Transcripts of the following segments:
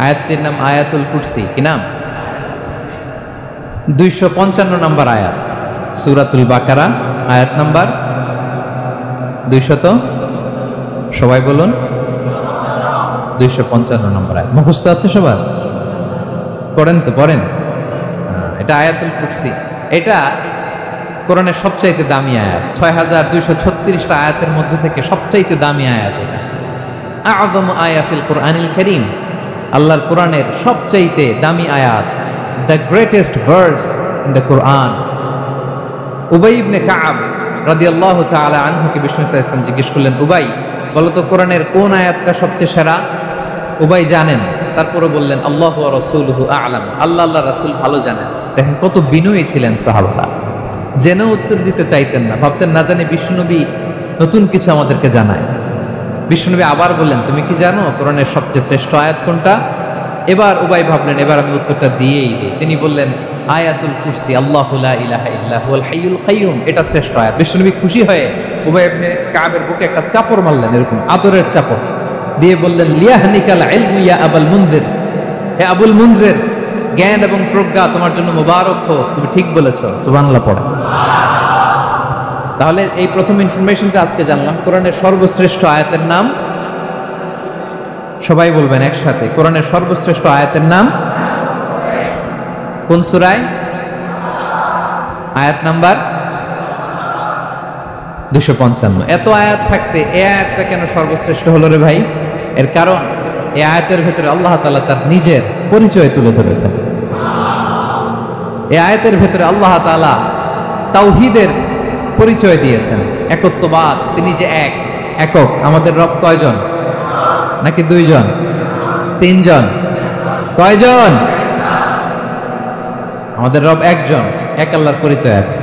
আয়াতটির নাম আয়াতুল কুরসি। কি নাম? 255 নম্বর আয়াত, সূরাতুল বাকারা, আয়াত নাম্বার 200, সবাই বলুন, 255 নম্বর আয়াত। মুখস্থ আছে সবার? পড়েন তো, পড়েন। এটা আয়াতুল কুরসি। এটা কোরআনের সবচাইতে দামি আয়াত। 6236টা আয়াতের মধ্যে থেকে সবচাইতে দামি আয়াত এটা। আযমু আয়া ফিল কুরআনিল কারীম, আল্লাহর কোরআনের সবচাইতে দামি আয়াত, the greatest verse in the Quran. উবাই ইবনে কাব রাদিয়াল্লাহু তাআলা আনহুকে বিষ্ণু সাল্লাল্লাহু আলাইহি ওয়াসাল্লাম জিজ্ঞেস করলেন, উবাই বলো তো কোরআনের কোন আয়াতটা সবচেয়ে সেরা? উবাই জানেন, তারপরে বললেন আল্লাহু ওয়া রাসূলুহু আ'লাম, আল্লাহ আল্লাহর রাসূল ভালো জানেন। দেখেন কত বিনয়ী ছিলেন সাহাবারা, জেনেও উত্তর দিতে চাইতেন না, ভাবতেন না জানি বিষ্ণুনবী নতুন কিছু আমাদেরকে জানায়। বিষ্ণুনবী আবার বললেন, তুমি কি জানো কোরআনের সবচেয়ে শ্রেষ্ঠ আয়াত কোনটা? এবার উবাই ভাবলেন এবার আমি উত্তরটা দিয়েই দিই। তিনি বললেন আয়াতুল কুরসি, আল্লাহু লা ইলাহা ইল্লা হুয়াল হাইয়ুল কাইয়ুম, এটা শ্রেষ্ঠ আয়াত। বিষ্ণুনবী খুশি হয়ে উবাই ইবনে কাবের বুকে একটা চাপড় মারলেন, এরকম আদরের চাপড় দিয়ে বললেন, লিয়াহনিকাল ইলমু ইয়া আবুল মুনজির, হে আবুল মুনজির, জ্ঞান এবং প্রজ্ঞা তোমার জন্য মোবারক হোক, তুমি ঠিক বলেছো। সুবহানাল্লাহ পড়ো। তাহলে এই প্রথম ইনফরমেশনটা আজকে জানলাম, কোরআনের সর্বশ্রেষ্ঠ আয়াতের নাম, সবাই বলবেন একসাথে, কোরআনের সর্বশ্রেষ্ঠ আয়াতের নাম কোন সূরায়? আয়াত নাম্বার 255। এত আয়াত থাকতে এই আয়াতটা কেন সর্বশ্রেষ্ঠ হলো রে ভাই? এর কারণ এই আয়াতের ভেতরে আল্লাহ তাআলা তার নিজের পরিচয় তুলে ধরেছেন। এই আয়াতের ভেতরে আল্লাহ তাআলা তাওহীদের পরিচয় দিয়েছেন, একত্ববাদ, তিনি যে এক, একক। আমাদের রব কয়জন? নাকি দুইজন, তিনজন? কয়জন? আমাদের রব একজন, এক আল্লাহর পরিচয় আছে।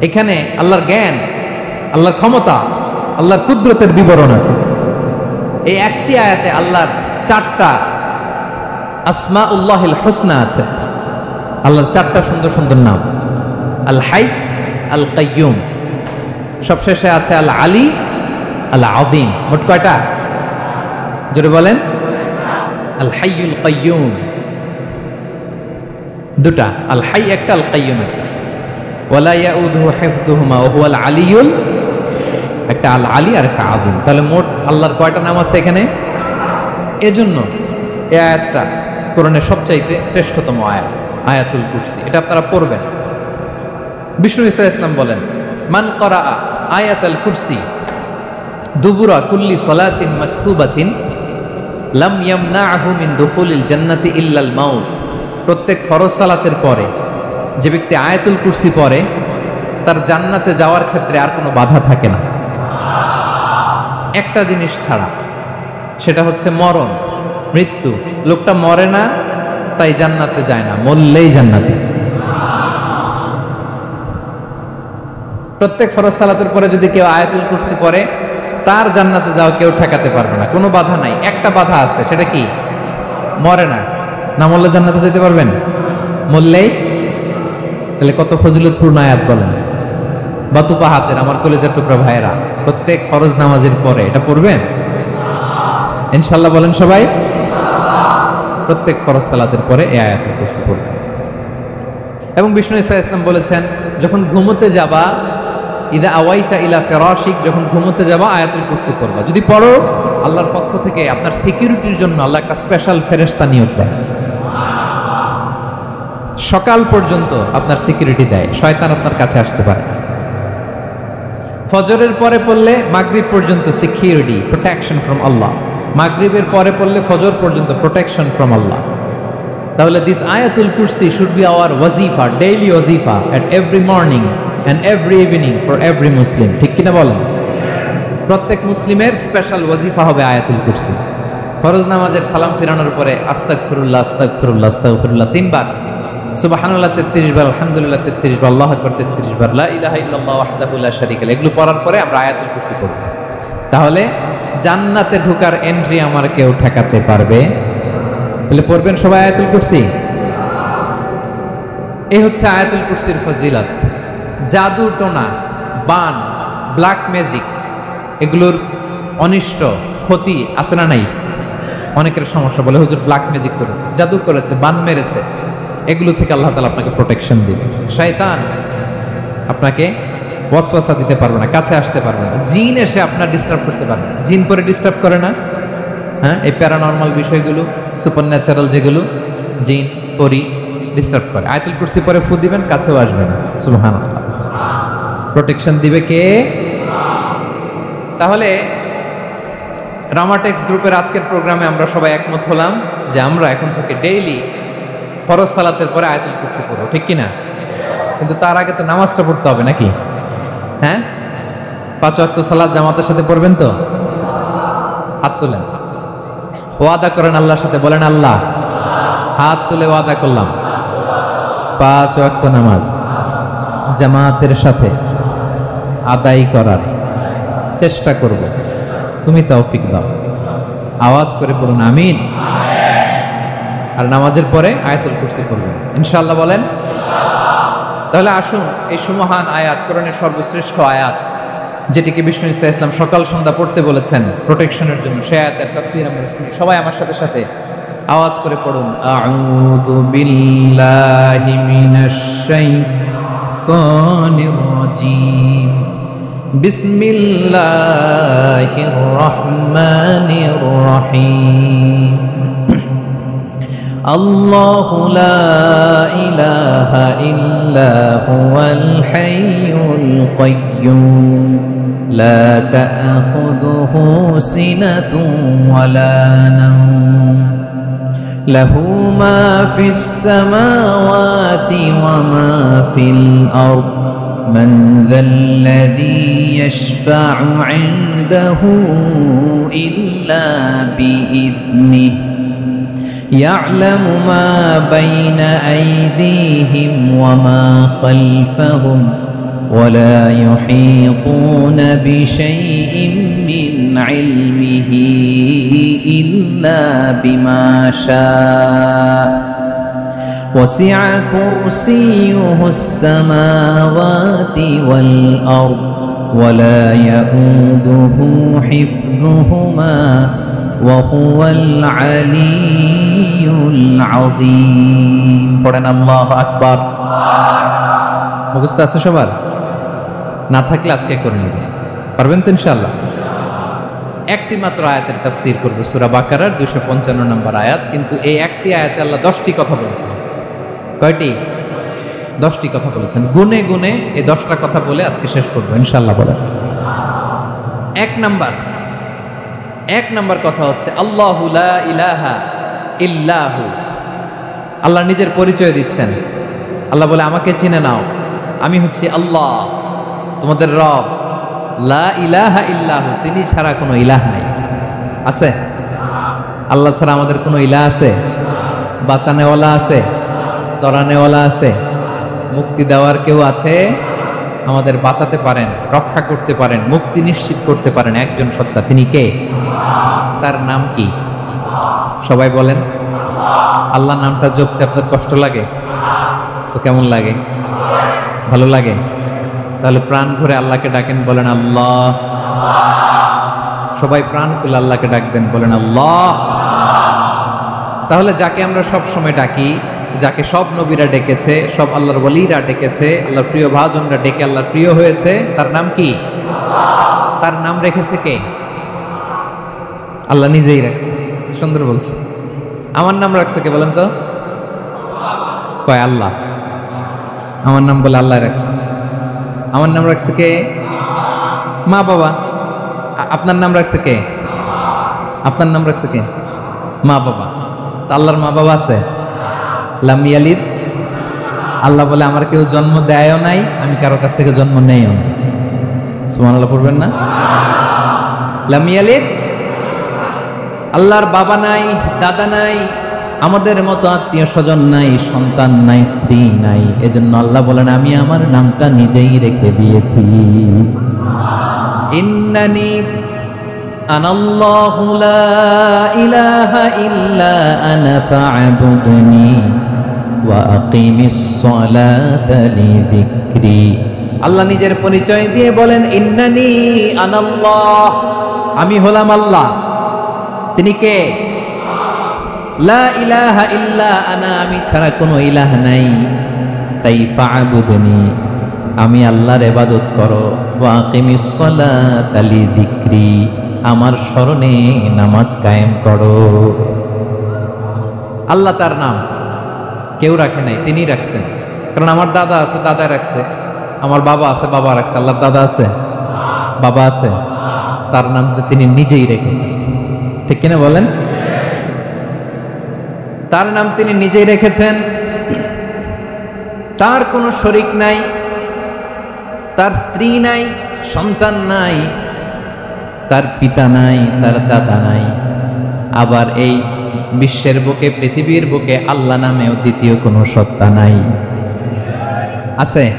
এখানে আল্লাহর জ্ঞান, আল্লাহর ক্ষমতা, আল্লাহর কুদরতের বিবরণ আছে। এই একটি আয়াতে আল্লাহর 4টা আসমাউল্লাহিল হুসনা আছে, আল্লাহর 4টা সুন্দর সুন্দর নাম। আল হাই, আল কাইয়ুম, সবশেষে আছে আল আলী, আল আযীম। মোট কয়টা? জোরে বলেন। আল হাইয়ুল কাইয়ুম দুটা, আল হাই একটা, আল কাইয়ুম একটা। ওয়ালা ইয়াউদুহু হিফযুহুমা ওয়া হুয়াল আলিয়ুল, একটা আল আলী আর একটা আযীম। তাহলে মোট আল্লাহর কয়টা নাম আছে এখানে? এজন্য এই আয়াতটা কোরআনের সবচাইতে শ্রেষ্ঠতম আয়াত, আয়াতুল কুরসি। এটা আপনারা পড়বেন। বিষ্ণু ঈসা ইসলাম বলেন, মান ক্বারা আয়াতুল কুরসি দুবুরা কুল্লি সালাতিন মাকতুবাতিন লাম ইয়ামনাহু মিন দুখুলিল জান্নাতি ইল্লাল মাউত। প্রত্যেক ফরজ সালাতের পরে যে ব্যক্তি আয়াতুল কুরসি পড়ে তার জান্নাতে যাওয়ার ক্ষেত্রে আর কোনো বাধা থাকে না, একটা জিনিস ছাড়া, সেটা হচ্ছে মরণ, মৃত্যু। লোকটা মরে না তাই জান্নাতে যায় না, মরলেই জান্নাতে। প্রত্যেক ফরজ সালাতের পরে যদি কেউ আয়াতুল কুরসি পড়ে তার জান্নাতে যাওয়া কেউ ঠেকাতে পারবে না, কোনো বাধা নাই। একটা বাধা আছে, সেটা কি? মরে না। না মরলে জান্নাতে যেতে পারবেন? মরলেই। তাহলে কত ফজিলতপূর্ণ আয়াত বলেন। বাতুপা হাতের আমার কলেজের টুকরা ভাইয়েরা, প্রত্যেক ফরজ নামাজের পরে এটা পড়বেন ইনশাআল্লাহ। বলেন সবাই, প্রত্যেক ফরজ সালাতের পরে এই আয়াতুল কুরসি পড়বেন। এবং বিষ্ণু ঈসা ইসলাম বলেছেন, যখন ঘুমোতে যাবা, ইদা আওয়াইতা ইলা ফিরাশিক, যখন ঘুমোতে যাবা আয়াতুল কুরসি পড়বা। যদি পড়ো, আল্লাহর পক্ষ থেকে আপনার সিকিউরিটির জন্য আল্লাহ একটা স্পেশাল ফেরেশতা নিয়োগ দেয়। সকাল পর্যন্ত আপনার সিকিউরিটি দেয়, শয়তান আপনার কাছে আসতে পারে। ফজরের পরে পড়লে মাগরিব পর্যন্ত সিকিউরিটি, প্রোটেকশন ফ্রম আল্লাহ। মাগরিবের পরে পড়লে ফজর পর্যন্ত প্রোটেকশন ফ্রম আল্লাহ। তাহলে দিস আয়াতুল কুরসি শুড বি আওয়ার ওয়াজিফা, ডেইলি ওয়াজিফা, at every morning and every evening for every Muslim। ঠিক কিনা বলেন? প্রত্যেক মুসলিমের স্পেশাল ওয়াজিফা হবে আয়াতুল কুরসি। ফরজ নামাজের সালাম ফিরানোর পরে আস্তাগফিরুল্লাহ আস্তাগফিরুল্লাহ আস্তাগফিরুল্লাহ 3 বার, সুবহানাল্লাহ 33 বার, আলহামদুলিল্লাহ 33 বার, আল্লাহু আকবার 33 বার, লা ইলাহা ইল্লাল্লাহ ওয়াহদাহু লা শারীকা লাহু, এগুলো পড়ার পরে আমরা আয়াতুল কুরসি পড়ব। তাহলে জান্নাতে ঢোকার এন্ট্রি আমার কেউ ঠেকাতে পারবে? তাহলে পড়বেন সবাই আয়াতুল কুরসি। এই হচ্ছে আয়াতুল কুরসির ফজিলত। জাদু টোনা, বান, ব্ল্যাক ম্যাজিক, এগুলোর অনিষ্ট ক্ষতি আছে না নাই? অনেকের সমস্যা, বলে হুজুর ব্ল্যাক ম্যাজিক করেছে, জাদু করেছে, বান মেরেছে, এগুলো থেকে আল্লাহ তাআলা আপনাকে প্রোটেকশন দিবে। শয়তান আপনাকে ওয়াসওয়াসা দিতে পারবে না, কাছে আসতে পারবে না। জিন এসে আপনার ডিস্টার্ব করতে পারবে না। জিন পরে ডিস্টার্ব করে না? হ্যাঁ, এই প্যারানর্মাল বিষয়গুলো, সুপার ন্যাচারাল যেগুলো, জিন পরি ডিস্টার্ব করে। আয়াতুল কুরসি পরে ফু দিবেন, কাছেও আসবে না। সুবহানাল্লাহ। প্রোটেকশন দিবে কে? তাহলে রামাটেক্স গ্রুপের আজকের প্রোগ্রামে আমরা সবাই একমত হলাম যে আমরা এখন থেকে ডেইলি ফরজ সালাতের পরে আয়াতুল কুরসি পড়ব, ঠিক কিনা? কিন্তু তার আগে তো নামাজটা পড়তে হবে নাকি? হ্যাঁ, 5 ওয়াক্ত সালাত জামাতের সাথে পড়বেন তো? হাত তুলেন, ওয়াদা করেন আল্লাহর সাথে, বলেন আল্লাহ, হাত তুলে ওয়াদা করলাম 5 ওয়াক্ত নামাজ জামাতের সাথে আদায় করার চেষ্টা করব, তুমি তৌফিক দাও। আওয়াজ করে পড়ুন আমিন। আর নামাজের পরে আয়াতুল কুরসি পড়বেন ইনশাআল্লাহ, বলেন। তাহলে আসুন এই সুমহান আয়াত, কোরআনের সর্বশ্রেষ্ঠ আয়াত, যেটিকে বিষ্ণু ইসা ইসলাম সকাল সন্ধ্যা পড়তে বলেছেন প্রোটেকশনের জন্য, সে আয়াতের তাফসীর আমরা শুনি। সবাই আমার সাথে সাথে আওয়াজ করে পড়ুন, আউযু বিল্লাহি মিনাশ শাইতানির রাজীম, বিসমিল্লাহির রহমানির রহিম। আল্লাহু লা ইলাহা ইল্লা হুয়াল হাইয়ুল কাইয়্যুম লা তা'খুযুহু সিনাতুন ওয়ালা নাওম লাহু মা ফিস সামাওয়াতি ওয়া মা ফিল আরদ মান যাল্লাযী ইয়াশফা'ু 'ইনদাহু ইল্লা বিইذনিহি يعلم ما بين أيديهم وما خلفهم ولا يحيطون بشيء من علمه إلا بما شاء وسع كرسيه السماوات والأرض ولا يؤوده حفظهما وهو العلي العظيم। পড়েন আল্লাহু আকবার। মুখস্থ আছে সবার? না থাকলে আজকে করে নিন, পারবেন তো ইনশাআল্লাহ। একটি মাত্র আয়াতের তাফসীর করব, সূরা বাকারার 255 নম্বর আয়াত। কিন্তু এই একটি আয়াতে আল্লাহ 10টি কথা বলেছেন। কয়টি? 10টি কথা বলেছেন। গুনে গুনে এই 10টা কথা বলে আজকে শেষ করব ইনশাআল্লাহ। বলেন এক নাম্বার কথা হচ্ছে আল্লাহু লা ইলাহা ইল্লাহু। আল্লাহ নিজের পরিচয় দিচ্ছেন। আল্লাহ বলে, আমাকে চিনে নাও, আমি হচ্ছি আল্লাহ, তোমাদের রব। লা ইলাহা ইল্লাহু, তিনি ছাড়া কোনো ইলাহ নাই। আছে? আল্লাহ ছাড়া আমাদের কোনো ইলাহ আছে? বাঁচানেওয়ালা আছে? তরানেওয়ালা আছে? মুক্তি দেওয়ার কেউ আছে? আমাদের বাঁচাতে পারেন, রক্ষা করতে পারেন, মুক্তি নিশ্চিত করতে পারেন একজন সত্তা। তিনি কে? তার নাম কি? সবাই বলেন। আল্লাহ নামটা জপতে আপনার কষ্ট লাগে তো কেমন লাগে? ভালো লাগে? তাহলে প্রাণ ভরে আল্লাহকে ডাকেন, বলেন আল্লাহ। সবাই প্রাণ খুলে আল্লাহকে ডাকবেন, বলেন আল্লাহ। তাহলে যাকে আমরা সব সময় ডাকি, যাকে সব নবীরা ডেকেছে, সব আল্লাহর ওয়ালিরা ডেকেছে, আল্লাহর প্রিয় ভাজনরা ডেকে আল্লাহর প্রিয় হয়েছে, তার নাম কি? তার নাম রেখেছে কে? আল্লাহ নিজেই রাখছে। সুন্দর বলছে। আমার নাম রাখছে কে বলেন তো? কয় আল্লাহ। আমার নাম বলে আল্লাহ রাখছে। আমার নাম রাখছে কে? মা বাবা। আপনার নাম রাখছে কে? আপনার নাম রাখছে কে? মা বাবা। তা আল্লাহর মা বাবা আছে? লাম ইয়ালিদ। আল্লাহ বলে, আমার কেউ জন্ম দেয়ও নাই, আমি কারো কাছ থেকে জন্ম নেইও না। সুবহানাল্লাহ পড়বেন না? লাম ইয়ালিদ। আল্লাহর বাবা নাই, দাদা নাই, আমাদের মতো আত্মীয় স্বজন নাই, সন্তান নাই, স্ত্রী নাই। এজন্য আল্লাহ বলেন, আমি আমার নামটা নিজেই রেখে দিয়েছি। ইন্নানি আনাল্লাহু লা ইলাহা ইল্লা আনা ফা'বুদনি ওয়া আকিমিস সালাতা লিযিকরি। আল্লাহ নিজের পরিচয় দিয়ে বলেন, ইন্নানি আনাল্লাহ, আমি হলাম আল্লাহ। তিনি কে? লা ইলাহা ইল্লা আনা, আমি ছাড়া কোনো ইলাহ নাই, তাই ফা'বুদনি, আমি আল্লাহর ইবাদত করো, ওয়া আকিমিস সালাতা লিযিকরি, আমার স্মরণে নামাজ কায়েম করো। আল্লাহ তার নাম কেউ রাখে নাই, তিনি রাখছেন। কারণ আমার দাদা আছে, দাদা রাখছে, আমার বাবা আছে, বাবা রাখছে। আল্লাহর দাদা আছে, বাবা আছে, তার নাম তিনি নিজেই রেখেছেন। ঠিক কিনা বলেন? তার নাম তিনি নিজেই রেখেছেন। তার কোনো শরীক নাই, তার স্ত্রী নাই, সন্তান নাই, তার পিতা নাই, তার দাদা নাই। আবার এই বিশ্বের বুকে, পৃথিবীর বুকে আল্লাহ নামেও দ্বিতীয় কোনো সত্তা নাই। আছে?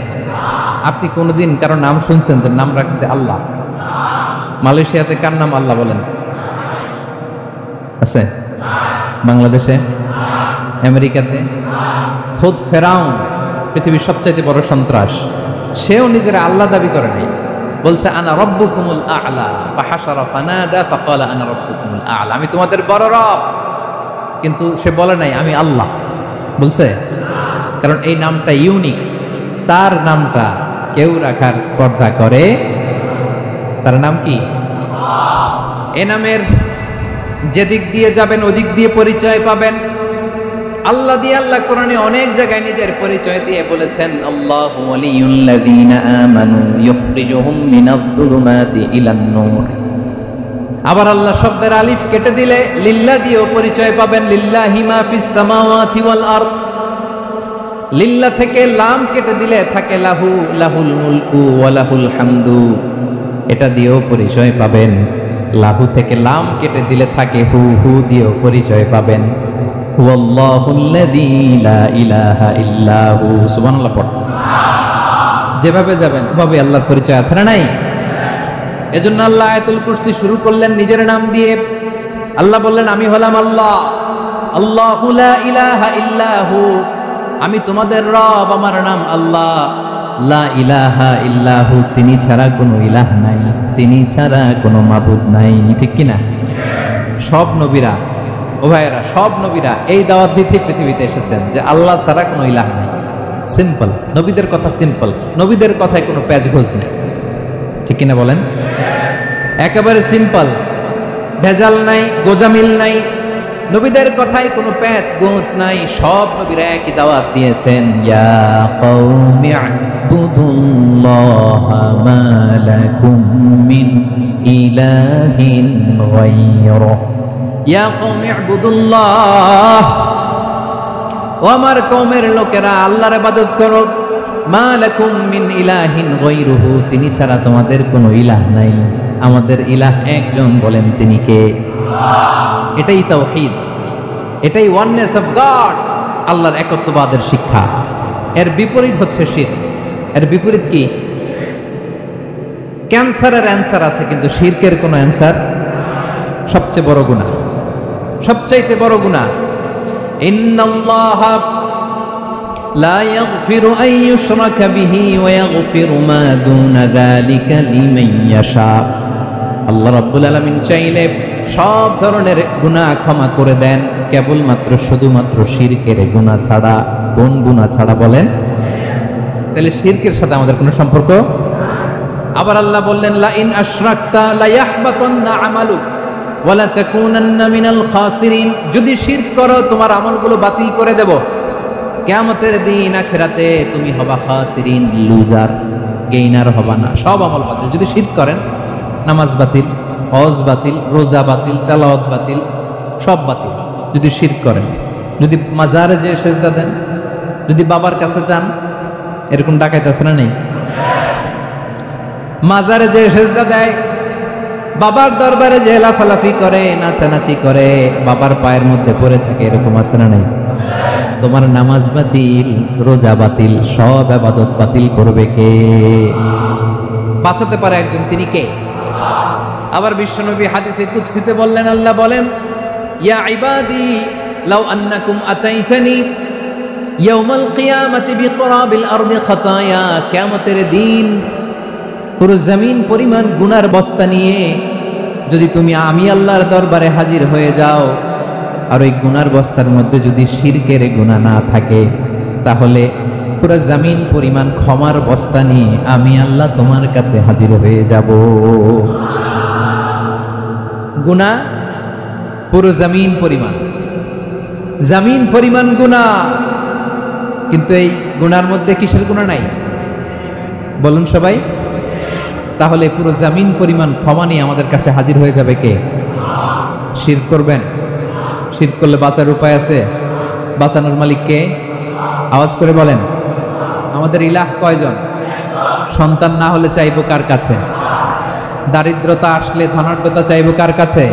আপনি কোনোদিন কারো নাম শুনছেন যে নাম রাখছে আল্লাহ? মালয়েশিয়াতে কার নাম আল্লাহ বলেন? আছে? বাংলাদেশে, আমেরিকাতে, খুদ ফেরাউন, পৃথিবীর সবচাইতে বড় সন্ত্রাস, সেও নিজের আল্লাহ দাবি করে নাই। বলছে আনা রব্বুকুমুল আ'লা, ফাহাশারা ফানাদা ফাকালা আনা রব্বুকুমুল আ'লা, আমি তোমাদের বড় রব। কিন্তু সে বলে নাই আমি আল্লাহ, বলছে? কারণ এই নামটা ইউনিক, তার নামটা কেউ রাখার স্পর্ধা করে। তার নাম কি? এ নামের যেদিক দিয়ে যাবেন ওদিক দিয়ে পরিচয় পাবেন। আল্লাহ দিয়ে আল্লাহ কোরআনে অনেক জায়গায় নিজের পরিচয় দিয়ে বলেছেন, আল্লাহু ওয়ালিয়ুল্লাযীনা আমানু ইউখরিজুহুম মিনায-যুলুমাতি ইলান-নূর। আবার আল্লাহ শব্দের আলিফ কেটে দিলে লিল্লাহ দিয়েও পরিচয় পাবেন। লিল্লাহি মা ফিস সামাওয়াতি ওয়াল আরদ। লিল্লাহ থেকে লাম কেটে দিলে থাকে লাহু, লাহুল মুলকু ওয়া লাহুল হামদু, এটা দিয়েও পরিচয় পাবেন। লাহু থেকে লাম কেটে দিলে থাকে হু, হু দিয়েও পরিচয় পাবেন। হুয়াল্লাহুল্লাযী লা ইলাহা ইল্লাহু। সুবহানাল্লাহ পড়। যেভাবে যাবেন ওভাবে আল্লাহর পরিচয় আছে না নাই? এজন্য আল্লাহ আয়াতুল কুরসি শুরু করলেন নিজের নাম দিয়ে। আল্লাহ বললেন আমি হলাম আল্লাহ, আল্লাহু লা ইলাহা ইল্লাহু, আমি তোমাদের রব, আমার নাম আল্লাহ। লা ইলাহা ইল্লাহু, তিনি ছাড়া কোনো ইলাহ নাই, তিনি ছাড়া কোনো মাবুদ নাই। ঠিক কিনা? সব নবীরা, ও ভাইয়েরা, সব নবীরা এই দাওয়াত দিতে পৃথিবীতে এসেছেন যে আল্লাহ ছাড়া কোনো ইলাহ নাই। সিম্পল, নবীদের কথা সিম্পল, নবীদের কথায় কোনো প্যাচগোজ নেই। ঠিক কিনা বলেন? একেবারে সিম্পল, ভেজাল নাই, গোজামিল নাই, নবীদের কথায় কোনো প্যাচ গোছ নাই। সব নবীরা একই দাওয়াত দিয়েছেন, ইয়া কওমি ইবুদুল্লাহা মা লাকুম মিন ইলাহিন গায়রুহু। ইয়া কওমি ইবুদুল্লাহ, ও আমার কওমের লোকেরা আল্লাহর ইবাদত করো। মা লাকুম মিন ইলাহিন গায়রুহু, তিনি ছাড়া তোমাদের কোনো ইলাহ নাই। আমাদের ইলাহ একজন, বলেন তিনি কে? এটাই তাওহীদ, এটাই ওয়াননেস অফ গড, আল্লাহর একত্ববাদের শিক্ষা। এর বিপরীত হচ্ছে শিরক। এর বিপরীত কি? ক্যান্সারের অ্যান্সার আছে কিন্তু শিরকের কোনো অ্যান্সার। সবচেয়ে বড় গুনাহ, সবচাইতে বড় গুনাহ। ইন্নাল্লাহা লা ইয়াগফিরু আন ইউশরাকা বিহি ওয়া ইয়াগফিরু মা দুনা যালিকা লিমান ইয়াশা। আল্লাহ রাব্বুল আলামিন চাইলে সব ধরনের গুনাহ ক্ষমা করে দেন, কেবলমাত্র শুধুমাত্র শিরকের গুনাহ ছাড়া। কোন গুনাহ ছাড়া বলেন? তাহলে শিরকের সাথে আমাদের কোনো সম্পর্ক। আবার আল্লাহ বললেন, লা ইন আশরাকতা লা ইয়াহবাতান্না আমালুক ওয়া লা তাকুনান্না মিনাল খাসিরিন। যদি শিরক করো তোমার আমলগুলো বাতিল করে দেব, কিয়ামতের দিন আখিরাতে তুমি হবা খাসিরিন, লুজার, গেইনার হবা না, সব আমল বাতিল। যদি শিরক করেন, নামাজ বাতিল, হজ বাতিল, রোজা বাতিল, তেলাওয়াত বাতিল, সব বাতিল। যদি শিরক করেন, যদি মাজারে যে সেজদা দেন, যদি বাবার কাছে যান, এরকম ডাকাইতে আছে না নেই? মাজারে যে সেজদা দেয়, বাবার দরবারে যে লাফালাফি করে, নাচানাচি করে, বাবার পায়ের মধ্যে পড়ে থাকে, এরকম আছে না নেই? তোমার নামাজ বাতিল, রোজা বাতিল, সব ইবাদত বাতিল করবে কে? বাঁচাতে পারে একজন, তিনি কে? আবার বিশ্বনবী হাদিসে কুদসিতে বললেন, আল্লাহ বলেন, ইয়া ইবাদি লাউ আন্নাকুম আতাইতানি ইয়াউমাল কিয়ামাতি বিকরাবিল আরদি খাতায়া। কিয়ামতের দিন পুরো জমিন পরিমাণ গুনার বস্তা নিয়ে যদি তুমি আমি আল্লাহর দরবারে হাজির হয়ে যাও, আর ওই গুনার বস্তার মধ্যে যদি শিরকের গুনাহ না থাকে, তাহলে পুরো জমিন পরিমাণ ক্ষমার বস্তা নিয়ে আমি আল্লাহ তোমার কাছে হাজির হয়ে যাব। গুনাহ পুরো জমিন পরিমাণ গুনাহ, কিন্তু এই গুনার মধ্যে কিসের গুনাহ নাই বলুন সবাই? তাহলে পুরো জমিন পরিমাণ ক্ষমা নিয়ে আমাদের কাছে হাজির হয়ে যাবে কে? শিরক করবেন? শিরক করলে বাঁচার উপায় আছে? বাঁচানোর মালিক কে? আওয়াজ করে বলেন। আমাদের ইলাহ কয়জন? সন্তান না হলে চাইবো কার কাছে? দারিদ্রতা আসলে ধনাঢ্যতা চাইবো কার কাছে?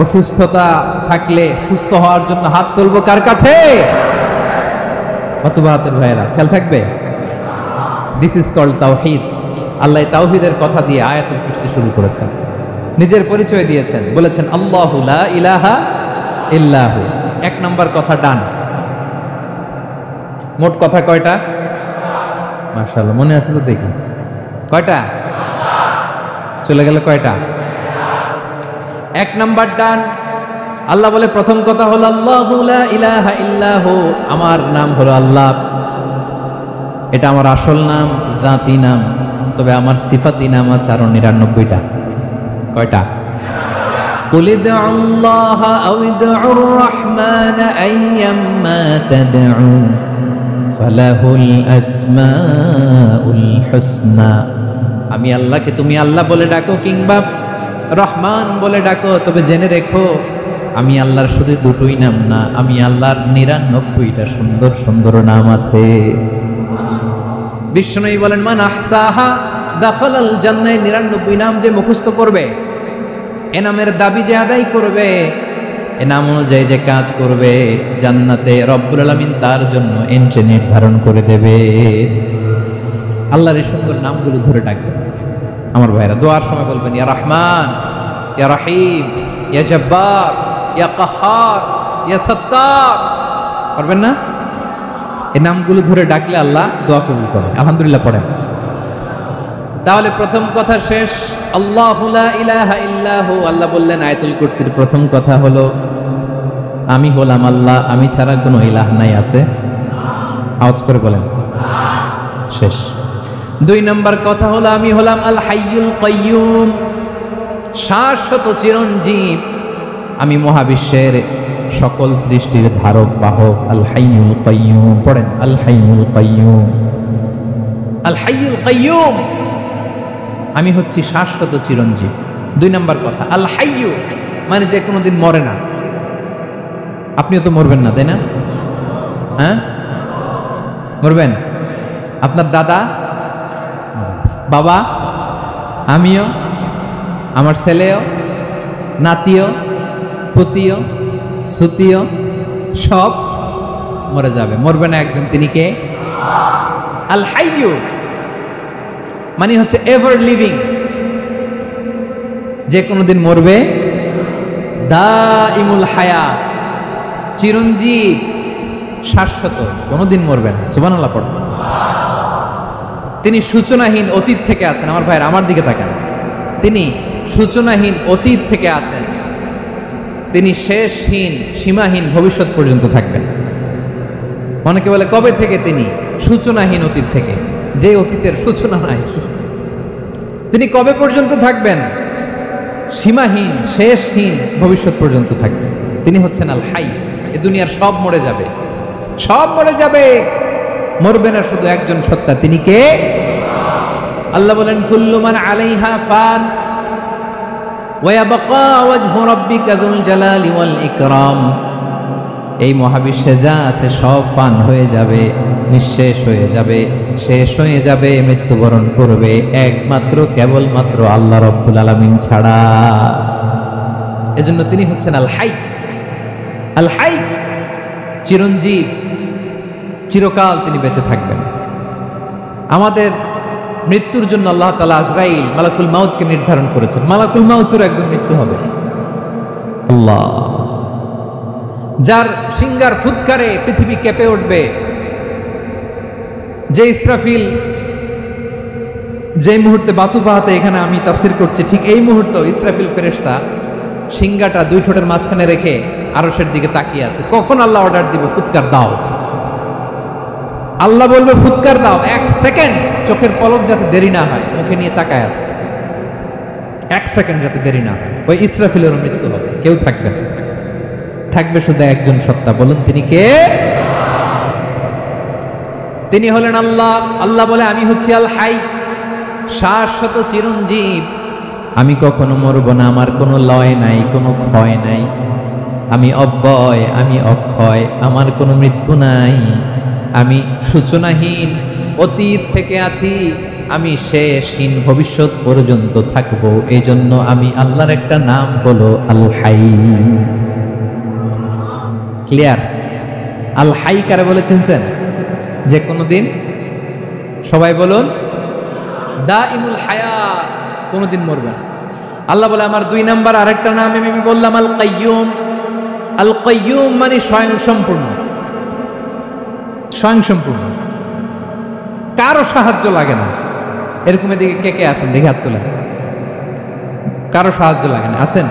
অসুস্থতা থাকলে সুস্থ হওয়ার জন্য হাত তুলবো কার কাছে? অথবা হাতের ভাইয়েরা খেয়াল থাকবে। দিস ইজ কল্ড তাওহীদ। আল্লাহ তাওহীদের কথা দিয়ে আয়াতুল কুরসি শুরু করেছেন, নিজের পরিচয় দিয়েছেন, বলেছেন আল্লাহু লা ইলাহা ইল্লাহু। এক নাম্বার কথা ডান। মোট কথা কয়টা? মাশাআল্লাহ, মনে আছে তো দেখি। কয়টা? চলে গেল কয়টা? এক নাম্বার ডান। আল্লাহ বলে প্রথম কথা হলো আল্লাহু লা ইলাহা ইল্লাহু, আমার নাম হলো আল্লাহ। এটা আমার আসল নাম, জাতি নাম, তবে আমার সিফাতি নাম আছে আরো ৯৯টা। কয়টা? কুল ইদউল্লাহ আও ইদউর রহমান আইয়াম্মা তাদউ ফালাহুল আসমাউল হুসনা। আমি আল্লাহকে তুমি আল্লাহ বলে ডাকো কিংবা রহমান বলে ডাকো, তবে জেনে রেখো আমি আল্লাহর শুধু দুটোই নাম না, আমি আল্লাহর ৯৯টা সুন্দর সুন্দর নাম আছে। বিষ্ণু বলেন মান আহসাহা দাখালাল জান্নাহ। ৯৯ নাম যে মুখস্থ করবে, এ নামের দাবি যে আদায় করবে, এ নাম অনুযায়ী যে কাজ করবে, জান্নাতে রব্বুল আলামিন তার জন্য এন্ট্রি নির্ধারণ করে দেবে। আল্লাহর এই সুন্দর নামগুলো ধরে ডাকবেন আমার ভাইরা। দোয়ার সময় বলবেন ইয়া রহমান, ইয়া রহিম, ইয়া জব্বার, ইয়া কাহ্হার, ইয়া সত্তার। পারবেন না? এই নামগুলো ধরে ডাকলে আল্লাহ দোয়া কবুল করেন। আলহামদুলিল্লাহ পড়েন। তাহলে প্রথম কথা শেষ, আল্লাহু লা ইলাহা ইল্লাহু। আল্লাহ বললেন আয়াতুল কুরসির প্রথম কথা হলো আমি হলাম আল্লাহ, আমি ছাড়া কোনো ইলাহ নাই। আছে? আওয়াজ করে বলেন। শেষ। ২ নম্বর কথা হলো আমি হলাম আল হাইয়ুল কাইয়ুম, শাশ্বত চিরঞ্জীব। আমি মহাবিশ্বের সকল সৃষ্টির ধারক বাহক। আল হাইয়ুল কাইয়ুম পড়েন। আল হাইয়ুল কাইয়ুম, আল হাইয়ুল কাইয়ুম। আমি হচ্ছি শাশ্বত চিরঞ্জীব। ২ নম্বর কথা আল হাইয়ু, মানে যে কোনোদিন মরে না। আপনিও তো মরবেন না, তাই না? হ্যাঁ, মরবেন। আপনার দাদা, বাবা, আমিও, আমার ছেলেও, নাতিও, পুতিও, সুতিও সব মরে যাবে। মরবে না একজন, তিনি কে? আল হাইয়ু মানে হচ্ছে এভার লিভিং, যে কোনোদিন মরবে। দাইমুল হায়াত, চিরঞ্জীব, শাশ্বত, কোনোদিন মরবে না। সুবহানাল্লাহ পড়ো। তিনি সূচনাহীন অতীত থেকে আছেন। আমার ভাইয়ের আমার দিকে তাকান। তিনি সূচনাহীন অতীত থেকে আছেন, তিনি শেষহীন সীমাহীন ভবিষ্যৎ পর্যন্ত থাকবেন। অনেকে বলে কবে থেকে? তিনি সূচনাহীন অতীত থেকে, যে অতীতের সূচনা নাই। তিনি কবে পর্যন্ত থাকবেন? সীমাহীন শেষহীন ভবিষ্যৎ পর্যন্ত থাকবেন। তিনি হচ্ছেন আল হাই। এ দুনিয়ার সব মরে যাবে, সব মরে যাবে, মরবে না শুধু একজন সত্তা। তিনি কে? আল্লাহ বলেন কুল্লু মান আলাইহা ফান ওয়া ইয়াবকা ওয়াজহু রাব্বিকা যুল জালালি ওয়াল ইকরাম। এই মহাবিশ্বে যা আছে সব ফান হয়ে যাবে, নিঃশেষ হয়ে যাবে, শেষ হয়ে যাবে, মৃত্যুবরণ করবে, একমাত্র কেবলমাত্র আল্লাহ রব্বুল আলামিন ছাড়া। এজন্য তিনি হচ্ছেন আল হাই। আল হাই চিরঞ্জীব, চিরকাল তিনি বেঁচে থাকবেন। আমাদের মৃত্যুর জন্য আল্লাহ তাআলা আজরাইল মালাকুল মাউতকে নির্ধারণ করেছেন। মালাকুল মাউতের একদিন মৃত্যু হবে। আল্লাহ, যার সিঙ্গার ফুৎকারে পৃথিবী কেঁপে উঠবে, যে ইসরাফিল যে মুহূর্তে বাতু পাহাতে এখানে আমি তাফসীর করছি, ঠিক এই মুহূর্তে ইসরাফিল ফেরেশতা সিংগাটা দুই ঠোঁটের মাঝখানে রেখে আরশের দিকে তাকিয়ে আছে। কখন আল্লাহ অর্ডার দিবে ফুৎকার দাও, আল্লাহ বলবে ফুৎকার দাও, 1 সেকেন্ড চোখের পলক যাতে দেরি না হয়, মুখে নিয়ে তাকায় আছে, 1 সেকেন্ড যাতে দেরি না হয়। ওই ইসরাফিলের মৃত্যু হবে, কেউ থাকবে না, থাকবে শুধু একজন সত্তা। বলুন তিনি কে? তিনি হলেন আল্লাহ। আল্লাহ বলে আমি হচ্ছি আল হাই, শাশ্বত চিরঞ্জীব, আমি কখনো মরব না, আমার কোনো লয় নাই, কোনো ক্ষয় নাই, আমি অব্যয়, আমি অক্ষয়, আমার কোনো মৃত্যু নাই, আমি সূচনাহীন, অতীত থেকে আছি, আমি শেষহীন, ভবিষ্যৎ পর্যন্ত থাকবো। এই জন্য আমি আল্লাহর একটা নাম হলো আল হাই। ক্লিয়ার? আল হাই কারে বলে চিনছেন? যে কোনো দিন, সবাই বলুন, দাইমুল হায়াত, কোনোদিন মরবে না। আল্লাহ বলে আমার 2 নাম্বার আরেকটা নাম আমি বললাম আল কাইয়ুম। আল কাইয়ুম মানে স্বয়ং সম্পূর্ণ, স্বয়ং সম্পূর্ণ, কারো সাহায্য লাগে না। এরকম এদিকে কে কে আছেন দেখে হাত তোলেন। কারো সাহায্য লাগে না, আছেন?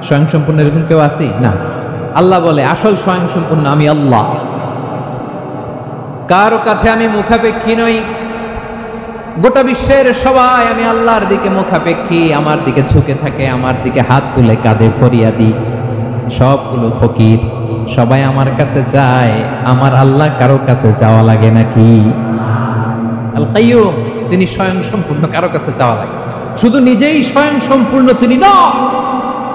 স্বয়ং সম্পূর্ণ এরকম কেউ আছি না? আল্লাহ বলে আসল স্বয়ং সম্পূর্ণ আমি আল্লাহ। কারো কাছে আমি মুখাপেক্ষী নই, গোটা বিশ্বের সবাই আমি আল্লাহর দিকে মুখাপেক্ষী, আমার দিকে ঝুঁকে থাকে, আমার দিকে হাত তুলে কাঁধে ফরিয়াদি, সবগুলো ফকির, সবাই আমার কাছে যায়, আমার আল্লাহ কারো কাছে যাওয়া লাগে নাকি? আল কাইয়ুম, তিনি স্বয়ং সম্পূর্ণ, কারো কাছে যাওয়া লাগে। শুধু নিজেই স্বয়ং সম্পূর্ণ তিনি নন,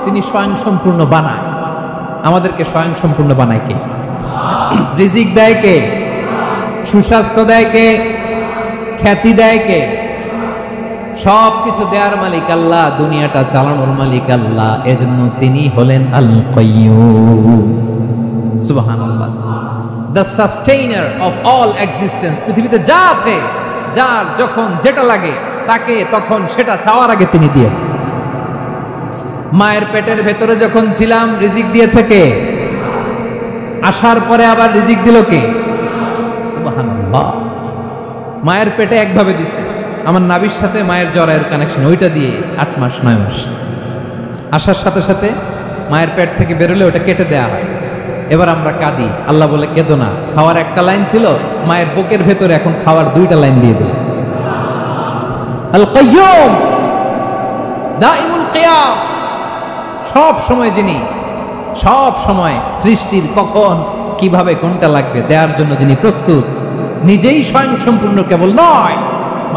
তিনি স্বয়ং সম্পূর্ণ বানায়। আমাদেরকে স্বয়ং সম্পূর্ণ বানায় কে? রিজিক দেয় কে? সুস্বাস্থ্য দেয় কে? খ্যাতি দেয় কে? সব কিছু দেওয়ার মালিক আল্লাহ, দুনিয়াটা চালানোর মালিক আল্লাহ। এজন্য তিনি হলেন আল কাইয়ুম। সুবহানাল্লাহ। The sustainer of all existence. পৃথিবীতে যা আছে, যার যখন যেটা লাগে তাকে তখন সেটা চাওয়ার আগে তিনি দিয়ে। মায়ের পেটের ভেতরে যখন ছিলাম রিজিক দিয়েছে কে? আসার পরে আবার রিজিক দিল কে? সুবহানাল্লাহ। মায়ের পেটে একভাবে দিছে, আমার নাভির সাথে মায়ের জরায়ুর কানেকশন, ওইটা দিয়ে 8 মাস 9 মাস। আসার সাথে সাথে মায়ের পেট থেকে বেরোলে ওটা কেটে দেয়া হয়। এবার আমরা কাঁদি, আল্লাহ বলে কেঁদো না, খাওয়ার একটা লাইন ছিল, মায়ের বুকের ভেতরে এখন খাওয়ার 2টা লাইন দিয়ে দিল। আল কাইয়ুম, দাইমুল কিয়াম, সব সময় যিনি, সব সময় সৃষ্টির কখন কিভাবে কোনটা লাগবে দেওয়ার জন্য যিনি প্রস্তুত, নিজেই স্বয়ং সম্পূর্ণ কেবল নয়,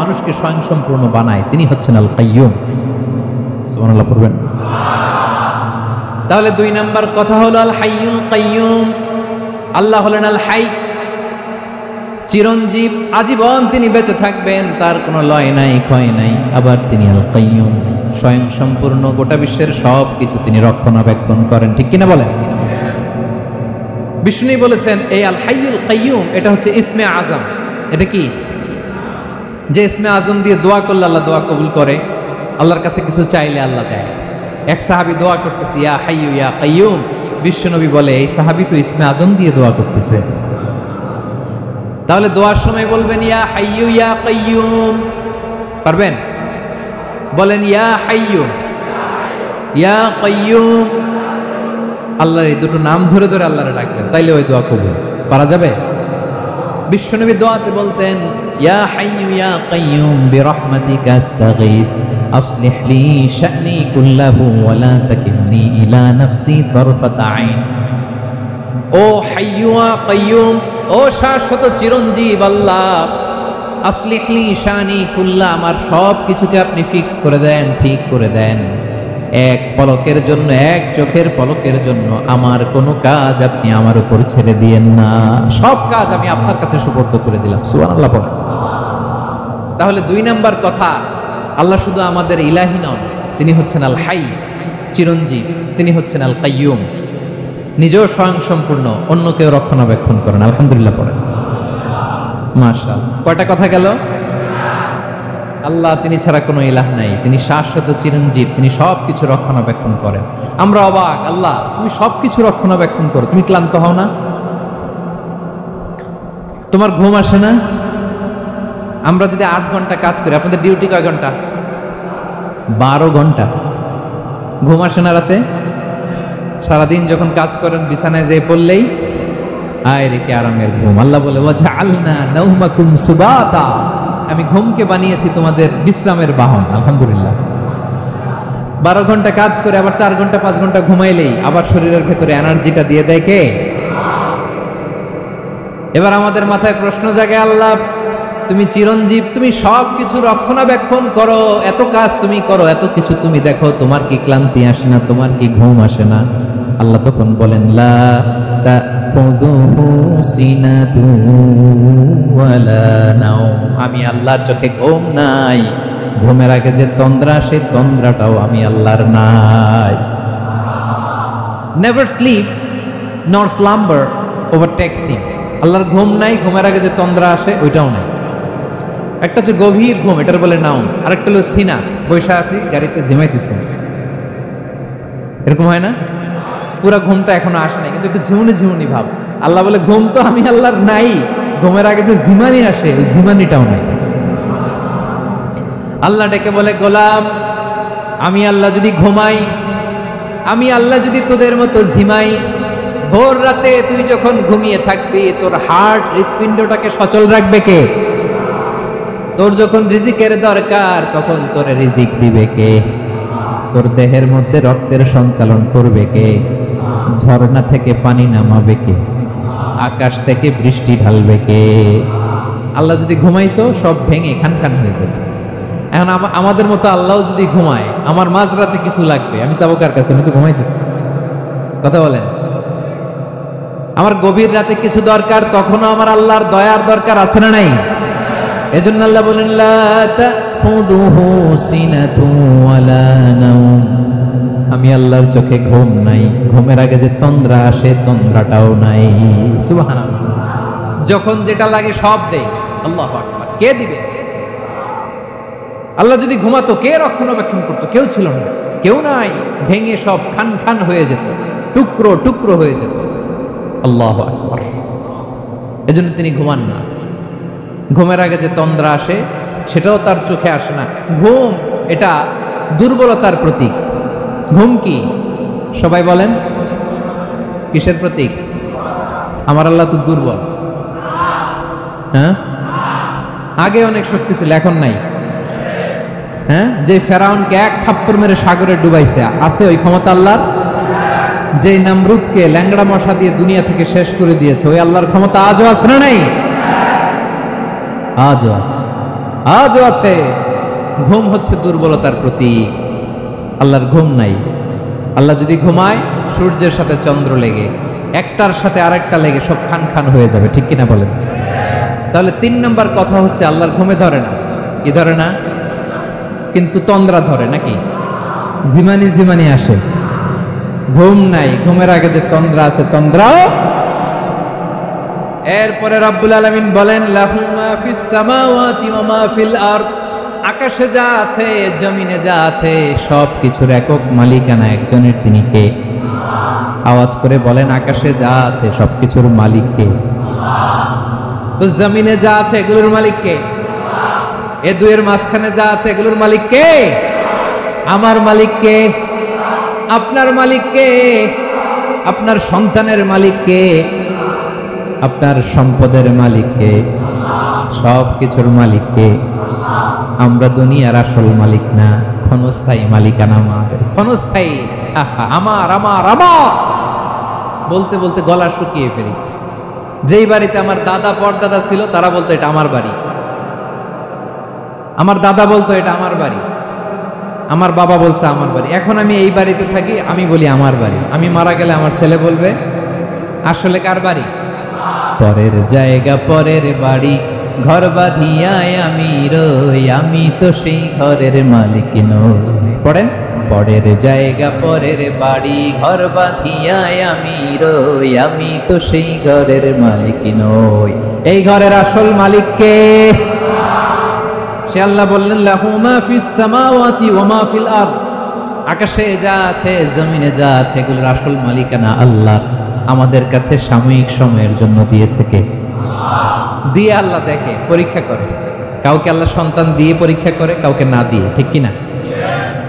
মানুষকে স্বয়ং সম্পূর্ণ বানায়, তিনি হচ্ছেন আল কাইয়ুম। সুবহানাল্লাহ পড়বেন। তাহলে 2 নাম্বার কথা হলো আল হাইয়ুল কাইয়ুম। আল্লাহ হলেন আল হাই, চিরঞ্জীব, আজীবন তিনি বেঁচে থাকবেন, তার কোনো লয় নাই, ক্ষয় নাই। আবার তিনি আল কাইয়ুম, স্বয়ং সম্পূর্ণ, গোটা বিশ্বের সব কিছু তিনি রক্ষণাবেক্ষণ করেন। ঠিক কিনা বলেন? বিষ্ণু বলেছেন এই আল হাইয়ুল কাইয়ুম এটা হচ্ছে ইসমে আজম। এটা কি? যে ইসমে আজম দিয়ে দোয়া করলে আল্লাহ দোয়া কবুল করে, আল্লাহর কাছে কিছু চাইলে আল্লাহ দেয়। এক সাহাবী দোয়া করতেছে ইয়া হাইয়ু ইয়া কাইয়ুম, বিশ্বনবী বলে এই সাহাবী তো ইসমে আজম দিয়ে দোয়া করতেছে। তাহলে দোয়ার সময় বলবেন ইয়া হাইয়ু ইয়া কাইয়ুম, পারবেন? বলেন ইয়া হাইয়ু ইয়া কাইয়ুম। আল্লাহর এই দুটো নাম ধরে ধরে আল্লাহরে ডাকবেন, তাইলে ওই দোয়া কবুল। পারা যাবে? বিশ্বনবী দোয়াতে বলতেন ইয়া হাইয়ু ইয়া কাইয়ুম বিরহমাতিকা আস্তাগীথ আসলিহ লি শা'নি কুল্লাহু ওয়া লা তাকিলনি ইলা নাফসি তারফাতা আইন। ও হাইয়ু ওয়া কাইয়ুম, ও শাশ্বত চিরঞ্জীব আল্লাহ, আসলিহ লি শা'নি কুল্লাহ, আমার সব কিছুকে আপনি ফিক্স করে দেন, ঠিক করে দেন। এক পলকের জন্য, এক চোখের পলকের জন্য আমার কোনো কাজ আপনি আমার উপর ছেড়ে দিয়েন না, সব কাজ আমি আপনার কাছে সুপর্দ করে দিলাম। সুবহানাল্লাহ পড়ে। তাহলে 2 নাম্বার কথা, আল্লাহ শুধু আমাদের ইলাহি নন, তিনি হচ্ছেন আল হাই, চিরঞ্জীব, তিনি হচ্ছেন আল কাইয়ুম, নিজেও স্বয়ং সম্পূর্ণ, অন্যকেও রক্ষণাবেক্ষণ করেন। আলহামদুলিল্লাহ পড়েন। মাশাআল্লাহ। কয়টা কথা গেল? আল্লাহ তিনি ছাড়া কোনো ইলাহ নাই, তিনি শাশ্বত চিরঞ্জীব, তিনি সব কিছু রক্ষণাবেক্ষণ করেন। আমরা অবাক, আল্লাহ তুমি সব কিছু রক্ষণাবেক্ষণ করো, তুমি ক্লান্ত হও না? তোমার ঘুম আসে না? আমরা যদি 8 ঘন্টা কাজ করি, আপনাদের ডিউটি কয় ঘন্টা? 12 ঘন্টা। ঘুম আসে না রাতে? সারাদিন যখন কাজ করেন বিছানায় যেয়ে পড়লেই আয় রে কি আরামের ঘুম। আল্লাহ বলে ওয়াজআলনা নাওমাকুম সুবাতা, আমি ঘুমকে বানিয়েছি তোমাদের বিশ্রামের বাহন। আলহামদুলিল্লাহ। 12 ঘন্টা কাজ করে আবার 4 ঘন্টা 5 ঘন্টা ঘুমাইলেই আবার শরীরের ভেতরে এনার্জিটা দিয়ে দেয় কে? এবার আমাদের মাথায় প্রশ্ন জাগে, আল্লাহ তুমি চিরঞ্জীব, তুমি সব কিছু রক্ষণাবেক্ষণ করো, এত কাজ তুমি করো, এত কিছু তুমি দেখো, তোমার কি ক্লান্তি আসে না? তোমার কি ঘুম আসে না? আল্লাহ তখন বলেন লা তাখুযুহু সিনাতুন ওয়ালা নাওম, আমি আল্লাহর চোখে ঘুম নাই। ঘুমের আগে যে তন্দ্রা, সেই তন্দ্রাটাও আমি আল্লাহর নাই। নেভার স্লিপ নর স্লাম্বার ওভারটেকস হিম। আল্লাহর ঘুম নাই, ঘুমের আগে যে তন্দ্রা আসে ওইটাও নাই। একটা হচ্ছে গভীর ঘুম, এটার বলে নাউম। আরেকটা হলো সিনা, বৈশা আছি গাড়িতে ঝিমাইতেছে, এরকম হয় না? পুরা ঘুমটা এখনো আসে নাই, কিন্তু একটু ঝিমুনি ঝিমুনি ভাব। আল্লাহ বলে ঘুম তো আমি আল্লাহর নাই, ঘুমের আগে যে ঝিমানি আসে ওই ঝিমানিটাও নাই। আল্লাহ ডেকে বলে গোলাম, আমি আল্লাহ যদি ঘুমাই, আমি আল্লাহ যদি তোদের মতো ঝিমাই, ভোর রাতে তুই যখন ঘুমিয়ে থাকবি তোর হার্ট হৃৎপিণ্ডটাকে সচল রাখবে কে? তোর যখন রিজিকের দরকার তখন তোর রিজিক দিবে কে? তোর দেহের মধ্যে রক্তের সঞ্চালন করবে কে? ঝর্ণা থেকে পানি নামাবে কে? আকাশ থেকে বৃষ্টি ঢালবে কে? আল্লাহ যদি ঘুমাইতো সব ভেঙে খান খান হয়ে যেত। এখন আমাদের মতো আল্লাহ যদি ঘুমায়, আমার মাঝরাতে কিছু লাগবে, আমি যাবো কার কাছে? আমি তো ঘুমাইতেছি। কথা বলেন। আমার গভীর রাতে কিছু দরকার, তখনও আমার আল্লাহর দয়ার দরকার আছে না নাই? এজন্য আল্লাহ বলেন লা তাখুযুহু সিনাতুন ওয়ালা নাওম, আমি আল্লাহর চোখে ঘুম নাই, ঘুমের আগে যে তন্দ্রা আসে তন্দ্রাটাও নাই। সুবহানাল্লাহ। যখন যেটা লাগে সব দেয়। আল্লাহু আকবার। কে দিবে? আল্লাহ যদি ঘুমাতো কে রক্ষণাবেক্ষণ করতো? কেউ ছিল না, কেউ নাই, ভেঙে সব খান খান হয়ে যেত, টুকরো টুকরো হয়ে যেত। আল্লাহু আকবার। এজন্য তিনি ঘুমান না। ঘুমের আগে যে তন্দ্রা আসে সেটাও তার চোখে আসে না। ঘুম এটা দুর্বলতার প্রতীক। ঘুম কি? সবাই বলেন কিসের প্রতীক? আমার আল্লাহ তো দুর্বল। হ্যাঁ, আগে অনেক শক্তি ছিল, এখন নাই। হ্যাঁ, যে ফেরাউনকে এক থাপ্পড় মেরে সাগরে ডুবাইছে, আছে ওই ক্ষমতা আল্লাহর? যে নমরুদকে ল্যাংড়া মশা দিয়ে দুনিয়া থেকে শেষ করে দিয়েছে, ওই আল্লাহর ক্ষমতা আজও আছে না নাই? আজও আছে, আজও আছে। ঘুম হচ্ছে দুর্বলতার প্রতীক। আল্লাহর ঘুম নাই। আল্লাহ যদি ঘুমায়, সূর্যের সাথে চন্দ্র লেগে, একটার সাথে আরেকটা লেগে সব খান খান হয়ে যাবে। ঠিক কিনা বলেন? তাহলে 3 নম্বর কথা হচ্ছে আল্লাহর ঘুমে ধরে না। কি ধরে না? কিন্তু তন্দ্রা ধরে নাকি? ঝিমানি ঝিমানি আসে। ঘুম নাই, ঘুমের আগে যে তন্দ্রা আছে তন্দ্রাও। এরপরে রব্বুল আলামিন বলেন লাহু মা ফিস সামাওয়াতি ওয়া মা ফিল আরদ, আকাশে যা আছে জমিনে যা আছে সব কিছুর একক মালিকানা একজনের। তিনি কে? আওয়াজ করে বলেন আকাশে যা আছে সবকিছুর মালিক কে? তো জমিনে যা আছে এগুলোর মালিক কে? এ দুয়ের মাঝখানে যা আছে এগুলোর মালিক কে? আমার মালিক কে? আপনার মালিক কে? আপনার সন্তানের মালিক কে? আপনার সম্পদের মালিক কে? সব কিছুর মালিক কে? আমরা দুনিয়ার আসল মালিক না, ক্ষণস্থায়ী মালিকানা আমাদের। ক্ষণস্থায়ী। আমার আমার আমার বলতে বলতে গলা শুকিয়ে ফেলি। যেই বাড়িতে আমার দাদা পরদাদা ছিল তারা বলতো এটা আমার বাড়ি, আমার দাদা বলতো এটা আমার বাড়ি, আমার বাবা বলছে আমার বাড়ি। এখন আমি এই বাড়িতে থাকি, আমি বলি আমার বাড়ি। আমি মারা গেলে আমার ছেলে বলবে আসলে কার বাড়ি? পরের জায়গা পরের বাড়ি, ঘর বাঁধিয়ায় আমি রই, আমি তো সেই ঘরের মালিক নই। পড়েন, পরের জায়গা পরের বাড়ি, ঘর বাঁধিয়ায় আমি রই, আমি তো সেই ঘরের মালিক নই। এই ঘরের আসল মালিক কে? সে আল্লাহ বললেন লাহু মা ফিস সামাওয়াতি ওয়া মা ফিল আরদ, আকাশে যা আছে জমিনে যা আছে এগুলোর আসল মালিকানা আল্লাহ। আমাদের কাছে সাময়িক সময়ের জন্য দিয়েছে কে? দিয়ে আল্লাহ দেখে, পরীক্ষা করে। কাউকে আল্লাহ সন্তান দিয়ে পরীক্ষা করে, কাউকে না দিয়ে। ঠিক কিনা?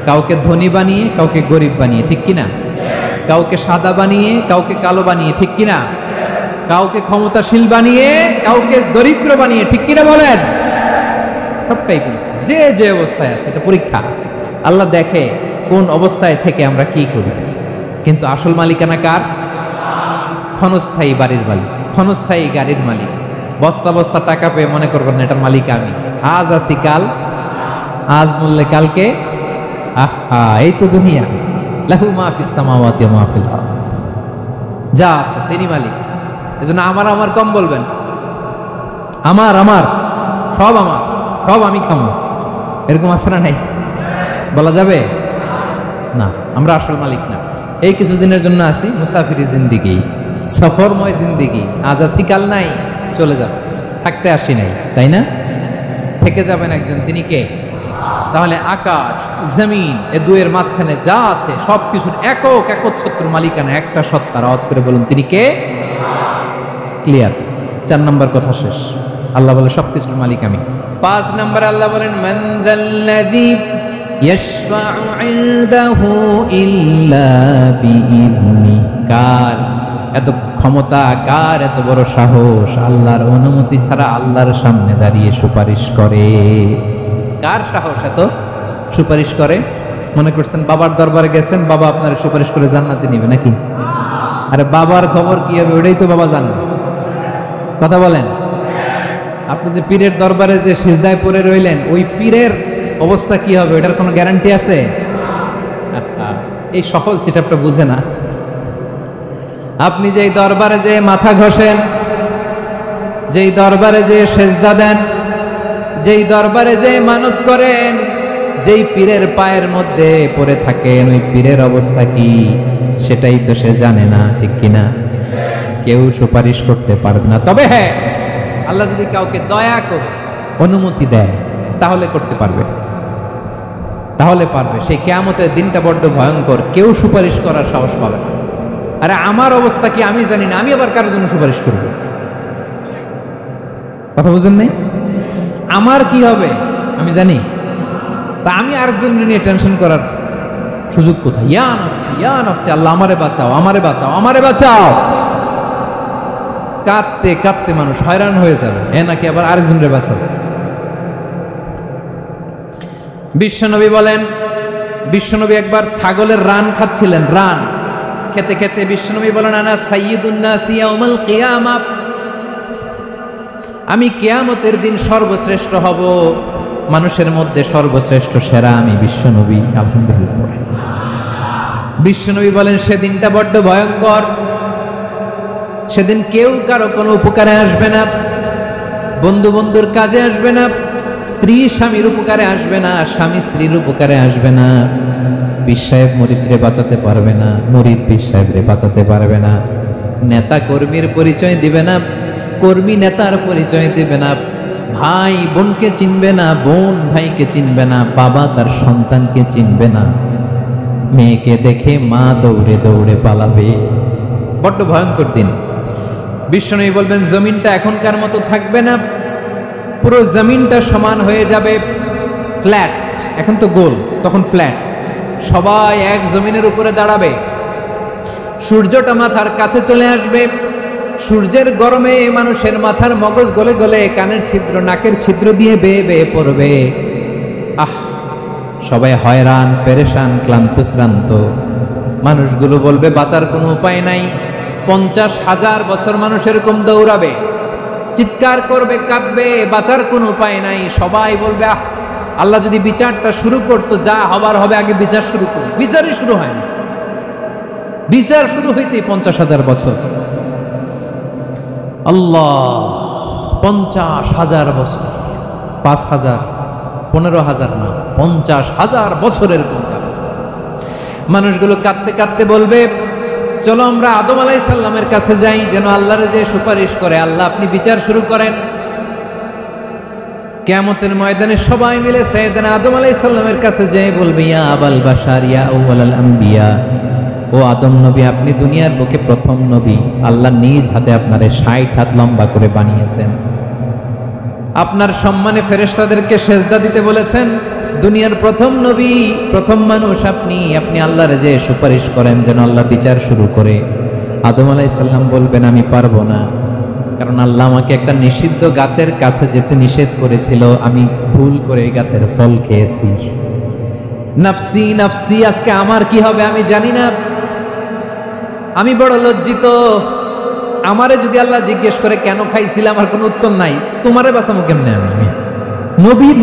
কাউকে ধনী বানিয়ে কাউকে গরিব বানিয়ে, ঠিক কিনা? কাউকে সাদা বানিয়ে কাউকে কালো বানিয়ে, ঠিক কিনা? কাউকে ক্ষমতাশীল বানিয়ে কাউকে দরিদ্র বানিয়ে, ঠিক কিনা বলেন? সবটাই পরীক্ষা, যে যে অবস্থায় আছে এটা পরীক্ষা। আল্লাহ দেখে কোন অবস্থায় থেকে আমরা কি করি। কিন্তু আসল মালিকানা কার? ক্ষণস্থায়ী বাড়ির মালিক, ক্ষণস্থায়ী গাড়ির মালিক। বস্তা বস্তা টাকা পেয়ে মনে করবেন এটার মালিক আমি, আজ আছি কাল, আজ মূল্যে কালকে। আহা, এই তো দুনিয়া। লাহু মা ফিস সামাওয়াতি ওয়া মা ফিল আরদ, যা আছে তিনি মালিক। এজন্য আমার আমার কম বলবেন, আমার আমার সব আমার, সব আমি খামো, এরকম আছে না নাই? বলা যাবে না। আমরা আসল মালিক না। এই কিছুদিনের জন্য আছি মুসাফিরি জিন্দিগি, সফরময় জিন্দিগি। আজ আছি কাল নাই, চলে যাব। থাকতে আসি নাই, তাই না? থেকে যাবেন একজন, তিনি কে? তাহলে আকাশ জমিন এ দুয়ের মাঝখানে যা আছে সবকিছুর একক একচ্ছত্র মালিকানা একটা সত্তার। আওয়াজ করে বলুন তিনি কে? ক্লিয়ার। 4 নম্বর কথা শেষ। আল্লাহ বলে সবকিছুর মালিক আমি। 5 নম্বর আল্লাহ বলেন মান যাল্লাযী ইয়াশফাউ ইনদাহু ইল্লা বিইذনি। কার এত ক্ষমতা, কার এত বড় সাহস আল্লাহর অনুমতি ছাড়া আল্লাহর সামনে দাঁড়িয়ে সুপারিশ করে? কার সাহস এত সুপারিশ করে? মনে করছেন বাবার দরবারে গেছেন, বাবা আপনার সুপারিশ করে জান্নাতে নিবে নাকি? আরে বাবার খবর কি হবে ওটাই তো বাবা জানেন। কথা বলেন। আপনি যে পীরের দরবারে যে সিজদায় পড়ে রইলেন, ওই পীরের অবস্থা কি হবে এটার কোনো গ্যারান্টি আছে? এই সহজ হিসাবটা বুঝে না। আপনি যেই দরবারে যে মাথা ঘষেন, যেই দরবারে যে সেজদা দেন, যেই দরবারে যে মানত করেন, যেই পীরের পায়ের মধ্যে পড়ে থাকেন, ওই পীরের অবস্থা কি সেটাই তো সে জানে না, ঠিক কিনা? কেউ সুপারিশ করতে পারবে না। তবে হ্যাঁ, আল্লাহ যদি কাউকে দয়া করে অনুমতি দেয় তাহলে করতে পারবে, তাহলে পারবে। সেই কিয়ামতের দিনটা বড্ড ভয়ঙ্কর, কেউ সুপারিশ করার সাহস পাবে না। আরে আমার অবস্থা কি আমি জানি না, আমি আবার কারোর জন্য সুপারিশ করব? কথা বুঝেন নাই? আমার কি হবে আমি জানি, তা আমি আরেকজন নিয়ে টেনশন করার সুযোগ কোথায়? ইয়া নফসি ইয়া নফসি, আল্লাহ আমারে বাঁচাও, আমারে বাঁচাও, আমারে বাঁচাও। কাঁদতে কাঁদতে মানুষ হয়রান হয়ে যাবে, এ নাকি আবার আরেকজনের বাঁচাবে। বিশ্বনবী বলেন, বিশ্বনবী একবার ছাগলের রান খাচ্ছিলেন। রান খেতে খেতে বিশ্বনবী বলেন আনা সাইয়্যিদুন নাস ইয়াউমাল কিয়ামা, আমি কিয়ামতের দিন সর্বশ্রেষ্ঠ হব, মানুষের মধ্যে সর্বশ্রেষ্ঠ সেরা আমি বিশ্বনবী। আলহামদুলিল্লাহ। বিশ্বনবী বলেন সেদিনটা বড্ড ভয়ঙ্কর। সেদিন কেউ কারো কোনো উপকারে আসবে না, বন্ধু বন্ধুর কাজে আসবে না, স্ত্রী স্বামীর উপকারে আসবে না, স্বামী স্ত্রীর উপকারে আসবে না, পীর সাহেব মুরিদরে বাঁচাতে পারবে না, মুরিদ পীর সাহেবরে বাঁচাতে পারবে না, নেতা কর্মীর পরিচয় দিবে না, কর্মী নেতার পরিচয় দিবে না, ভাই বোনকে চিনবে না, বোন ভাইকে চিনবে না, বাবা তার সন্তানকে চিনবে না, মেয়েকে দেখে মা দৌড়ে দৌড়ে পালাবে। বড্ড ভয়ঙ্কর দিন। বিশ্বনবী বলবেন জমিনটা এখনকার মতো থাকবে না, পুরো জমিনটা সমান হয়ে যাবে, ফ্ল্যাট। এখন তো গোল, তখন ফ্ল্যাট। সবাই এক জমিনের উপরে দাঁড়াবে, সূর্যটা মাথার কাছে চলে আসবে, সূর্যের গরমে মানুষের মাথার মগজ গলে গলে কানের ছিদ্র নাকের ছিদ্র দিয়ে বেয়ে বেয়ে পড়বে। আহ, সবাই হয়রান পেরেশান ক্লান্ত শ্রান্ত। মানুষগুলো বলবে বাঁচার কোনো উপায় নাই। 50,000 বছর মানুষ এরকম দৌড়াবে, চিৎকার করবে, কাঁদবে, বাঁচার কোনো উপায় নাই। সবাই বলবে আহ, আল্লাহ যদি বিচারটা শুরু করতো, যা হবার হবে, আগে বিচার শুরু করুন। বিচারই শুরু হয় না, বিচার শুরু হইতেই 50,000 বছর। আল্লাহ, 50,000 বছর, 5,000, 15,000 না, 50,000 বছরের কথা। মানুষগুলো কাঁদতে কাঁদতে বলবে চলো আমরা আদম আলাইহিস সালামের কাছে যাই, যেন আল্লাহর যে সুপারিশ করে, আল্লাহ আপনি বিচার শুরু করেন। কিয়ামতের ময়দানে সবাই মিলে সাইয়েদনা আদম আলাইহিস সালামের কাছে যেয়ে বলবে ইয়া আবাল বাশার ইয়া আউয়ালাল আম্বিয়া, ও আদম নবী আপনি দুনিয়ার বুকে প্রথম নবী, আল্লাহ নিজ হাতে আপনারে 60 হাত লম্বা করে বানিয়েছেন, আপনার সম্মানে ফেরেশতাদেরকে সেজদা দিতে বলেছেন, দুনিয়ার প্রথম নবী, প্রথম মানুষ আপনি আল্লাহর যে সুপারিশ করেন যেন আল্লাহ বিচার শুরু করে। আদম আলাইহিস সালাম বলবেন আমি পারবো না, কারণ আল্লাহ আমাকে একটা নিষিদ্ধ গাছের কাছে যেতে নিষেধ করেছিল, আমি ভুল করে এই গাছের ফল খেয়েছি। নাফসি নাফসি, আজকে আমার কি হবে আমি জানি না, আমি বড় লজ্জিত। আমারে যদি আল্লাহ জিজ্ঞেস করে কেন খাইছিলাম, আমার কোনো উত্তর নাই, তোমারে বাঁচাবো কেমনে আমি?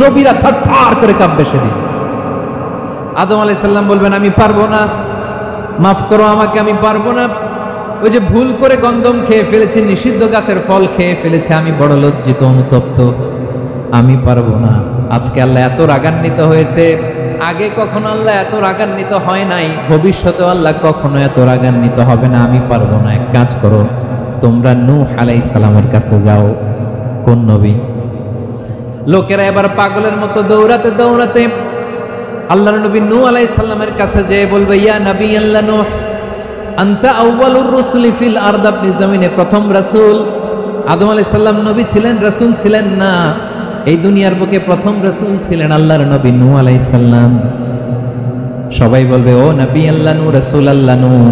নবীরা থার করে কাঁপবে সেদিন। আদম আলাইহিস সালাম বলবেন আমি পারবো না, মাফ করো আমাকে, আমি পারবো না। ওই যে ভুল করে গন্ধম খেয়ে ফেলেছি, নিষিদ্ধ গাছের ফল খেয়ে ফেলেছে, আমি বড় লজ্জিত অনুতপ্ত, আমি পারবো না। আজকে আল্লাহ এত রাগান্বিত হয়েছে, আগে কখনো আল্লাহ এত রাগান্বিত হয় নাই, ভবিষ্যতে আল্লাহ কখনো এত রাগান্বিত হবে না। আমি পারবো না, এক কাজ করো, তোমরা নূহ আলাইহিস সালামের কাছে যাও। কোন নবী? লোকেরা এবার পাগলের মতো দৌড়াতে দৌড়াতে আল্লাহর নবী নূহ আলাইহিস সালামের কাছে যেয়ে বলবে ইয়া নবী আল্লাহ নূহ আনতা আউয়ালুর রাসূলি ফিল আরদ, আপনি জমিনে প্রথম রাসূল। আদম আলাইহিস সালাম নবী ছিলেন, রাসূল ছিলেন না, এই দুনিয়ার বুকে প্রথম রাসূল ছিলেন আল্লাহর নবী নূহ আলাইহিস সালাম। সবাই বলবে ও নবী আল্লাহ নূহ, রাসূল আল্লাহ নূহ,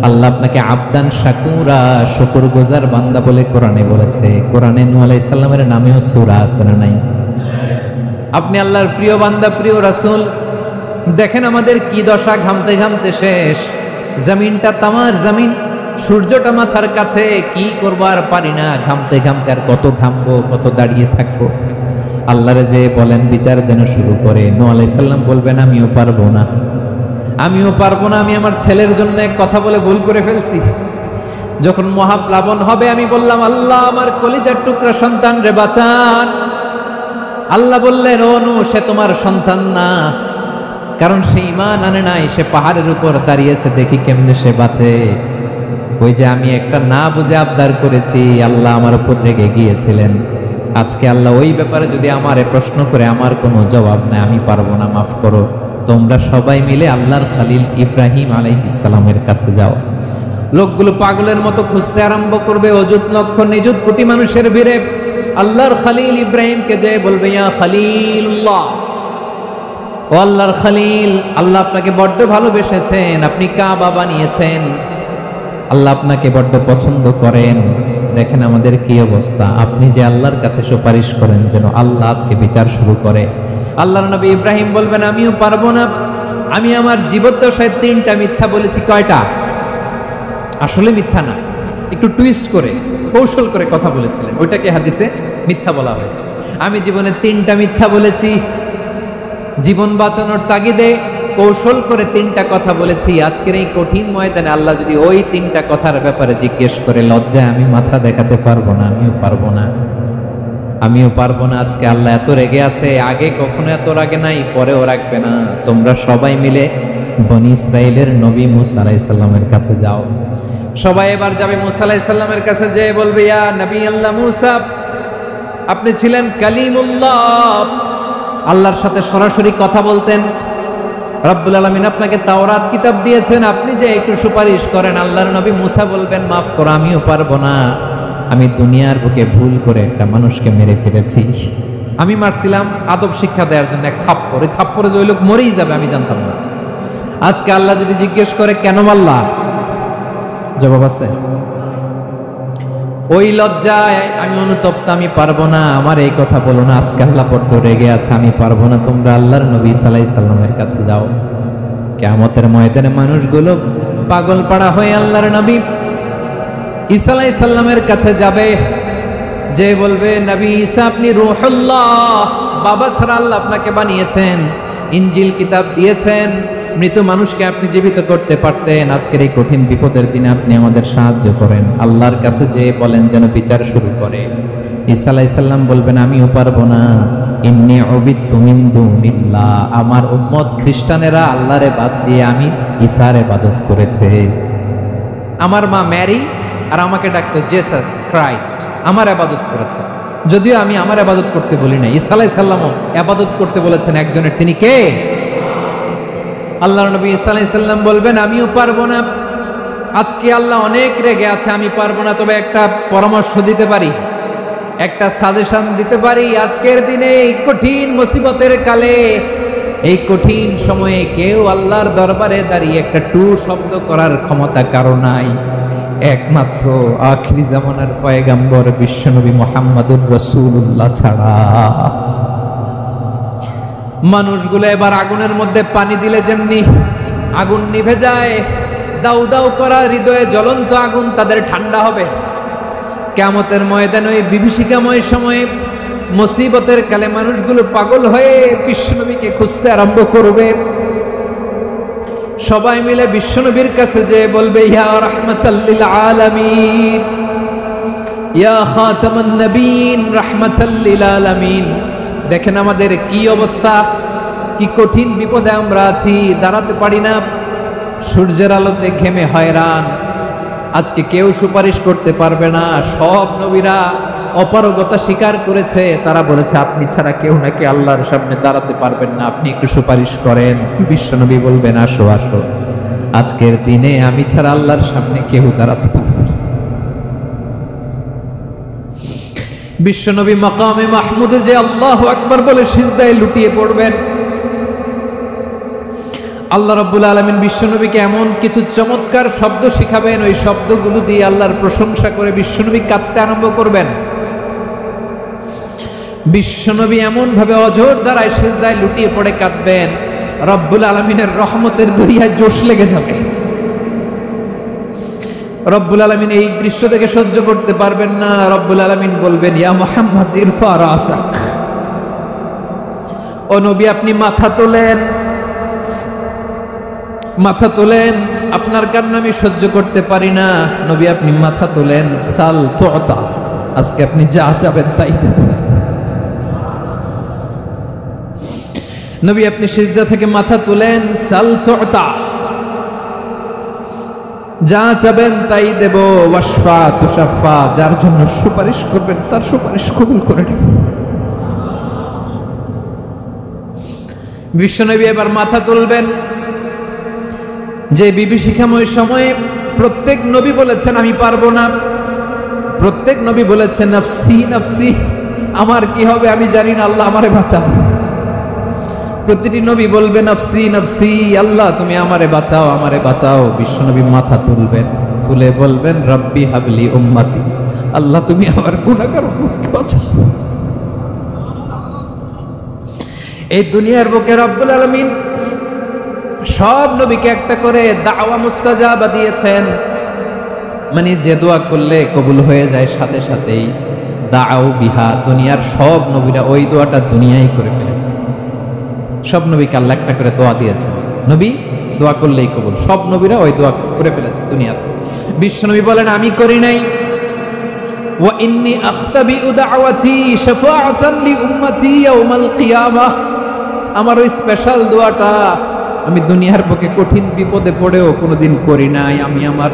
আল্লাহ আপনাকে আবদান শাকুরা, শুকরগুজার বান্দা বলে কোরআনে বলেছে। কোরআনে নূহ আলাইহিস সালামের নামেও সূরা আছে না নাই? আপনি আল্লাহর প্রিয় বান্দা, প্রিয় রাসূল। দেখেন আমাদের কি দশা, ঘামতে ঘামতে শেষ, জমিনটা তামার জমিন, সূর্যটা মাথার কাছে, কি করবো আর পারি না, ঘামতে ঘামতে আর কত ঘামবো, কত দাঁড়িয়ে থাকবো। আল্লাহরে যে বলেন বিচার যেন শুরু করে। নূহ আলাইহিস সালাম বলবেন আমিও পারবো না, আমিও পারবো না, আমি আমার ছেলের জন্য এক কথা বলে ভুল করে ফেলছি। যখন মহাপ্লাবন হবে আমি বললাম আল্লাহ আমার কলিজার টুকরা সন্তান রে বাঁচান। আল্লাহ বললেন ও নূহ, সে তোমার সন্তান না, কারণ সে ঈমান আনে নাই, সে পাহাড়ের উপর দাঁড়িয়েছে, দেখি কেমনে সে বাঁচে। ওই যে আমি একটা না বুঝে আবদার করেছি, আল্লাহ আমার উপর রেগে গিয়েছিলেন। আজকে আল্লাহ ওই ব্যাপারে যদি আমারে প্রশ্ন করে, আমার কোনো জবাব নাই, আমি পারবো না, মাফ করো। তোমরা সবাই মিলে আল্লাহর খালিল ইব্রাহিম আলাইহিস সালামের কাছে যাও। লোকগুলো পাগলের মতো খুঁজতে আরম্ভ করবে, অযুত লক্ষ নিযুত কোটি মানুষের ভিড়ে আল্লাহর খালিল ইব্রাহিমকে যে বলবে ইয়া খালিলুল্লাহ, ও আল্লাহর খালিল, আল্লাহ আপনাকে বড্ড ভালোবেসেছেন, আপনি কাবা বানিয়েছেন, আল্লাহ আপনাকে বড্ড পছন্দ করেন। দেখেন আমাদের কি অবস্থা, আপনি যে আল্লাহর কাছে সুপারিশ করেন যেন আল্লাহ আজকে বিচার শুরু করে। আল্লাহর নবী ইব্রাহিম বলবেন আমিও পারবো না, আমি আমার জীবদ্দশায় 3টা মিথ্যা বলেছি। কয়টা? আসলে মিথ্যা না, একটু টুইস্ট করে কৌশল করে কথা বলেছিলেন, ওইটাকে হাদিসে মিথ্যা বলা হয়েছে। আমি জীবনে 3টা মিথ্যা বলেছি, জীবন বাঁচানোর তাগিদে কৌশল করে 3টা কথা বলেছি। আজকের এই কঠিন ময়দানে আল্লাহ যদি ওই 3টা কথার ব্যাপারে জিজ্ঞেস করে, লজ্জায় আমি মাথা দেখাতে পারবো না, আমিও পারবো না, আমিও পারবো না। আজকে আল্লাহ এত রেগে আছে, আগে কখনো এত রাগে নাই, পরেও রাখবে না। তোমরা সবাই মিলে বনি ইসরাইলের নবী মূসা আলাইহিস সালামের কাছে যাও। সবাই এবার যাবে মূসা আলাইহিস সালামের কাছে, যেয়ে বলবে ইয়া নবী আল্লাহ মূসা, আপনি ছিলেন কালিমুল্লাহ, আল্লাহর সাথে সরাসরি কথা বলতেন, রব্বুল আলামিন আপনাকে তাওরাত কিতাব দিয়েছেন, আপনি যে একটু সুপারিশ করেন। আল্লাহর নবী মূসা বলবেন মাফ করো, আমিও পারবো না, আমি দুনিয়ার বুকে ভুল করে একটা মানুষকে মেরে ফেলেছি। আমি মারছিলাম আদব শিক্ষা দেওয়ার জন্য এক থাপ্পড়, ওই থাপ্পড়ে যে ওই লোক মরেই যাবে আমি জানতাম না। আজকে আল্লাহ যদি জিজ্ঞেস করে কেন মারলা, জবাব আছে? ওই লজ্জায় আমি অনুতপ্ত, আমি পারবো না, আমার এই কথা বলো না। আজকে আল্লাহ বড্ড রেগে আছে, আমি পারবো না। তোমরা আল্লাহর নবী ঈসা আলাইহিস সালামের কাছে যাও। কিয়ামতের ময়দানে মানুষগুলো পাগল পাড়া হয়ে আল্লাহর নবী ঈসা আলাইহিস সালামের কাছে যাবে, যে বলবে নবী ঈসা আপনি রূহুল্লাহ, বাবা ছাড়া আল্লাহ আপনাকে বানিয়েছেন, ইনজিল কিতাব দিয়েছেন, মৃত মানুষকে আপনি জীবিত করতে পারতেন। আজকের এই কঠিন বিপদের দিনে আপনি আমাদের সাহায্য করেন। আল্লাহর কাছে যে বলেন যেন বিচার শুরু করে। ঈসা আলাইহিস সালাম বলবেন আমিও পারবো না, ইন্নী উবিদতু মিন দুনিল্লাহ, আমার উম্মত খ্রিস্টানেরা আল্লাহরে বাদ দিয়ে আমি ঈসার ইবাদত করেছে। আমার মা ম্যারি আর আমাকে ডাকতো জেসাস ক্রাইস্ট, আমার ইবাদত করেছে, যদিও আমি আমার ইবাদত করতে বলি না। ঈসা আলাইহিস সালামও ইবাদত করতে বলেছেন একজনের, তিনি কে? আল্লাহর নবী ঈসা আলাইহিস সালাম বলবেন আমিও পারবো না, আজকে আল্লাহ অনেক রেগে আছে, আমি পারবো না। তবে একটা পরামর্শ দিতে পারি, একটা সাজেশন দিতে পারি। আজকের দিনে এই কঠিন মুসিবতের কালে এই কঠিন সময়ে কেউ আল্লাহর দরবারে দাঁড়িয়ে একটা টু শব্দ করার ক্ষমতা কারো নাই, একমাত্র আখিরি জামানার পয়গাম্বর বিশ্বনবী মুহাম্মদুর রাসূলুল্লাহ ছাড়া। মানুষগুলো এবার আগুনের মধ্যে পানি দিলে যেমনি আগুন নিভে যায়, দাউ দাউ করা হৃদয়ে জ্বলন্ত আগুন তাদের ঠান্ডা হবে। কিয়ামতের ময়দানে ওই বিভীষিকাময় সময়ে মুসিবতের কালে মানুষগুলো পাগল হয়ে বিশ্বনবীকে খুঁজতে আরম্ভ করবে। সবাই মিলে বিশ্বনবীর কাছে যে বলবে, ইয়া রাহমাতাল লিল আলামিন, ইয়া খাতামান নবীন, রাহমাতাল লিল আলামিন। দেখেন আমাদের কি অবস্থা, কি কঠিন বিপদে আমরা আছি, দাঁড়াতে পারি না, সূর্যের আলোতে ঘেমে হয়রান। আজকে কেউ সুপারিশ করতে পারবে না। সব নবীরা অপারগতা স্বীকার করেছে, তারা বলেছে আপনি ছাড়া কেউ নাকি আল্লাহর সামনে দাঁড়াতে পারবেন না, আপনি একটু সুপারিশ করেন। বিশ্বনবী বলবেন, আসো আসো, আজকের দিনে আমি ছাড়া আল্লাহর সামনে কেউ দাঁড়াতে পারবে না। বিশ্বনবী মাকামে মাহমুদে যে আল্লাহু আকবার বলে সিজদায় লুটিয়ে পড়বেন। আল্লাহ রাব্বুল আলামিন বিশ্বনবীকে এমন কিছু চমৎকার শব্দ শিখাবেন, ওই শব্দগুলো দিয়ে আল্লাহর প্রশংসা করে বিশ্বনবী কাঁদতে আরম্ভ করবেন। বিশ্বনবী এমন ভাবে অঝোর দ্বারায় সিজদায় লুটিয়ে পড়ে কাঁদবেন, রব্বুল আলামিনের রহমতের দরিয়ায় জোশ লেগে যাবে। রব্বুল আলামিন এই দৃশ্য থেকে সহ্য করতে পারবেন না। রব্বুল আলামিন বলবেন, ইয়া মুহাম্মদ ইরফা রাসাক, ও নবী আপনি মাথা তোলেন, মাথা তোলেন, আপনার কান্না আমি সহ্য করতে পারি না। নবী আপনি মাথা তোলেন, সাল তুতা, আজকে আপনি যা চাবেন তাই দেবেন। নবী আপনি সিজদা থেকে মাথা তুলেন, সাল তুতা, যা চাবেন তাই দেব। ওয়াশফা তুশাফা, যার জন্য সুপারিশ করবেন তার সুপারিশ কবুল করে নেব। বিশ্বনবী এবার মাথা তুলবেন। যে বিভীষিকাময় সময়ে প্রত্যেক নবী বলেছেন আমি পারবো না, প্রত্যেক নবী বলেছেন নফসি নফসি, আমার কি হবে আমি জানি না, আল্লাহ আমারে বাঁচাও। প্রতিটি নবী বলবেন নফসি নফসি, আল্লাহ তুমি আমারে বাঁচাও, আমারে বাঁচাও। বিশ্বনবী মাথা তুলবেন, তুলে বলবেন রব্বি হাবলি উম্মতি, আল্লাহ তুমি আমার গুনাহগার উম্মতকে বাঁচাও। এই দুনিয়ার বুকে রব্বুল আলামিন সব নবীকে একটা করে দাওয়া মুস্তাজাবা দিয়েছেন, মানে যে দোয়া করলে কবুল হয়ে যায় সাথে সাথেই। দাও বিহা, দুনিয়ার সব নবীরা ওই দোয়াটা দুনিয়ায় করে ফেলেছে। সব নবীকে আল্লাহ একটা করে দোয়া দিয়েছেন, নবী দোয়া করলেই কবুল। সব নবীরা ওই দোয়া করে ফেলেছে দুনিয়াতে। বিশ্বনবী বলেন আমি করি নাই। ওয়া ইন্নী আখতাবিউ দাওয়াতি শাফাআতান লি উম্মতি ইয়াউমাল কিয়ামাহ, আমার ওই স্পেশাল দোয়াটা আমি দুনিয়ার বুকে কঠিন বিপদে পড়েও কোনোদিন করি নাই। আমি আমার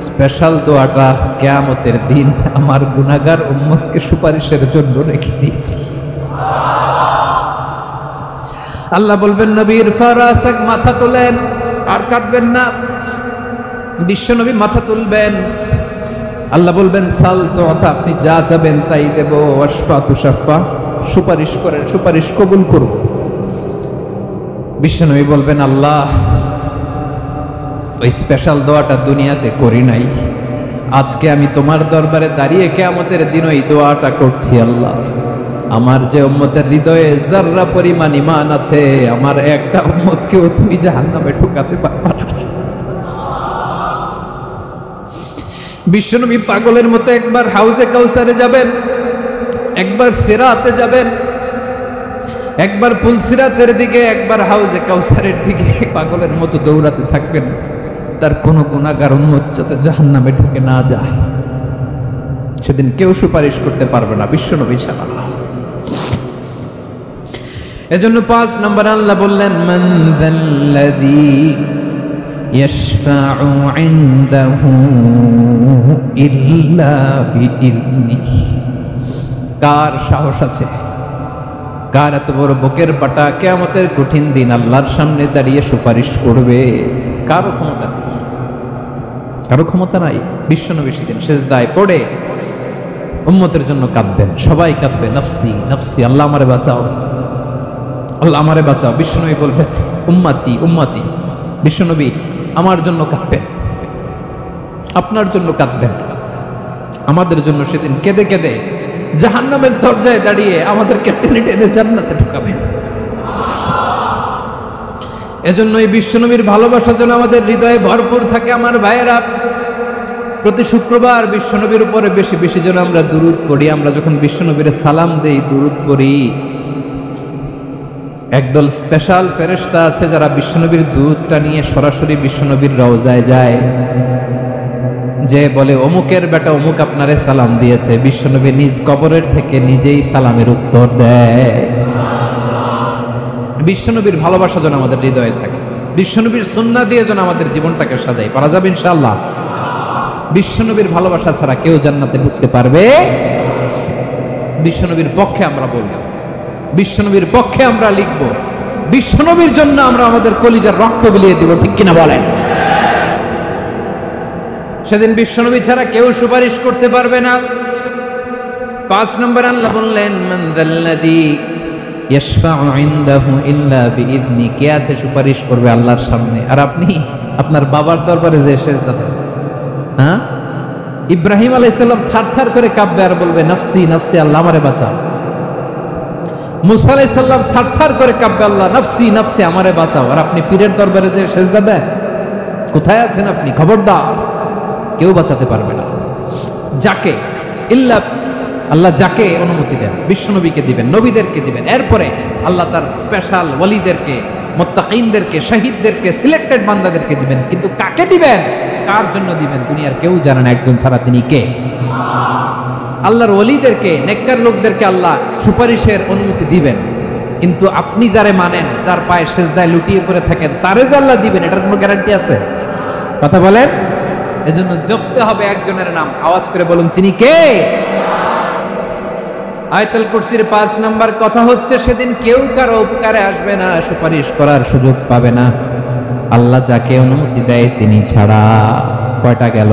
স্পেশাল দোয়াটা কিয়ামতের দিন আমার গুনাহগার উম্মতকে সুপারিশের জন্য রেখে দিয়েছি। আল্লাহ বলবেন নবী ইরফা রাসাক, মাথা তোলেন, আর কাটবেন না। বিশ্বনবী মাথা তুলবেন, আল্লাহ বলবেন সাল তুতা, আপনি যা চাবেন তাই দেব। ওয়াশফা তুশাফা, সুপারিশ করেন, সুপারিশ কবুল করব। বিশ্বনবী বলবেন আল্লাহ ওই স্পেশাল দোয়াটা দুনিয়াতে করি নাই, আজকে আমি তোমার দরবারে দাঁড়িয়ে কিয়ামতের দিন ওই দোয়াটা করছি। আল্লাহ আমার যে উম্মতের হৃদয়ে যাররা পরিমাণ ঈমান আছে, আমার একটা উম্মতকেও তুমি জাহান্নামে ঢুকাতে পারবা না। বিশ্বনবী পাগলের মতো একবার হাউজে কাউসারে যাবেন, একবার সিরাতে যাবেন, একবার পুলসিরাতের দিকে, একবার হাউজে কাউসারের দিকে পাগলের মতো দৌড়াতে থাকবেন। তার কোনো গুনাহগার উম্মত যাতে জাহান্নামে ঢুকে না যায়। সেদিন কেউ সুপারিশ করতে পারবে না বিশ্বনবী ছাড়া। এজন্য 5 নম্বর আল্লাহ বললেন মান যাল্লাযী ইয়াশফাউ ইনদাহু ইল্লা বিইযনিহি, কার সাহস আছে, কার এত বড় বুকের পাটা কিয়ামতের কঠিন দিন আল্লাহর সামনে দাঁড়িয়ে সুপারিশ করবে? কারো ক্ষমতা নেই, কারো ক্ষমতা নাই। বিশ্বনবী সেদিন সিজদায় পড়ে উম্মতের জন্য কাঁদবেন, সবাই কাঁদবে নফসি নফসি, আল্লাহ আমারে বাঁচাও, আল্লাহ আমারে বাঁচাও। বিশ্বনবী বলবেন উম্মতি উম্মতি। বিশ্বনবী আমার জন্য কাঁদবেন, আপনার জন্য কাঁদবেন, আমাদের জন্য সেদিন কেঁদে কেঁদে জাহান্নামের দরজায় দাঁড়িয়ে আমাদেরকে টেনে টেনে জান্নাতে ঢুকাবেন। এজন্যই বিশ্বনবীর ভালোবাসা যেন আমাদের হৃদয়ে ভরপুর থাকে। আমার ভাইয়েরা, প্রতি শুক্রবার বিশ্বনবীর উপরে বেশি বেশি যেন আমরা দুরূদ পড়ি। আমরা যখন বিশ্বনবীর সালাম দেই, দুরূদ পড়ি, একদল স্পেশাল ফেরেশতা আছে যারা বিশ্বনবীর দুধটা নিয়ে সরাসরি বিশ্বনবীর রওজায় যায়, যে বলে অমুকের বেটা অমুক আপনারে সালাম দিয়েছে। বিশ্বনবী নিজ কবরের থেকে নিজেই সালামের উত্তর দেয়। বিশ্বনবীর ভালোবাসা যেন আমাদের হৃদয়ে থাকে, বিশ্বনবীর সুন্নাহ দিয়ে যেন আমাদের জীবনটাকে সাজাই। পারা যাবে ইনশাআল্লাহ। বিশ্বনবীর ভালোবাসা ছাড়া কেউ জান্নাতে ঢুকতে পারবে? বিশ্বনবীর পক্ষে আমরা বলবো, বিশ্বনবীর পক্ষে আমরা লিখবো, বিশ্বনবীর জন্য আমরা আমাদের কলিজার রক্ত বিলিয়ে দিব, ঠিক কিনা বলেন? সেদিন বিশ্বনবী ছাড়া কেউ সুপারিশ করতে পারবে না। 5 নম্বর আল্লাহ বললেন মান যাল্লাযী ইয়াশফাউ ইনদাহু ইল্লা বিইذনি। কে আছে সুপারিশ করবে আল্লাহর সামনে? আর আপনি আপনার বাবার দরবারে যে সেজদা দেন, হ্যাঁ? ইব্রাহিম আলাইহিস সালাম থারথার করে কাঁপবে আর বলবে নাফসি নাফসি, আল্লাহ আমারে বাঁচাও। মুসা আলাইহিস সালাম থারথার করে কাঁপবে, আল্লাহ নাফসি নাফসি, আমারে বাঁচাও। আর আপনি পীরের দরবারে যে সেজদা দেন, কোথায় আছেন আপনি? খবরদার, কেউ বাঁচাতে পারবে না। যাকে ইল্লা আল্লাহ যাকে অনুমতি দেন, বিশ্বনবীকে দিবেন, নবীদেরকে দিবেন। এরপরে আল্লাহ তার স্পেশাল ওয়ালিদেরকে, মুত্তাকিনদেরকে, শহীদদেরকে, সিলেক্টেড বান্দাদেরকে দিবেন। কিন্তু কাকে দিবেন, কার জন্য দিবেন, দুনিয়ার কেউ জানে না একজন ছাড়া। তিনি কে? আল্লাহর ওয়ালিদেরকে, নেককার লোকদেরকে আল্লাহ সুপারিশের অনুমতি দিবেন। কিন্তু আপনি যারে মানেন, যার পায়ে সেজদায় লুটিয়ে পড়ে থাকেন, তারে যে আল্লাহ দিবেন, এটার কোনো গ্যারান্টি আছে? কথা বলেন। এজন্য জপতে হবে একজনের নাম। আওয়াজ করে বলুন, তিনি কে? আয়াতুল কুরসির 5 নাম্বার কথা হচ্ছে, সেদিন কেউ কারো উপকারে আসবে না, সুপারিশ করার সুযোগ পাবে না, আল্লাহ যাকে অনুমতি দেয় তিনি ছাড়া। কয়টা গেল?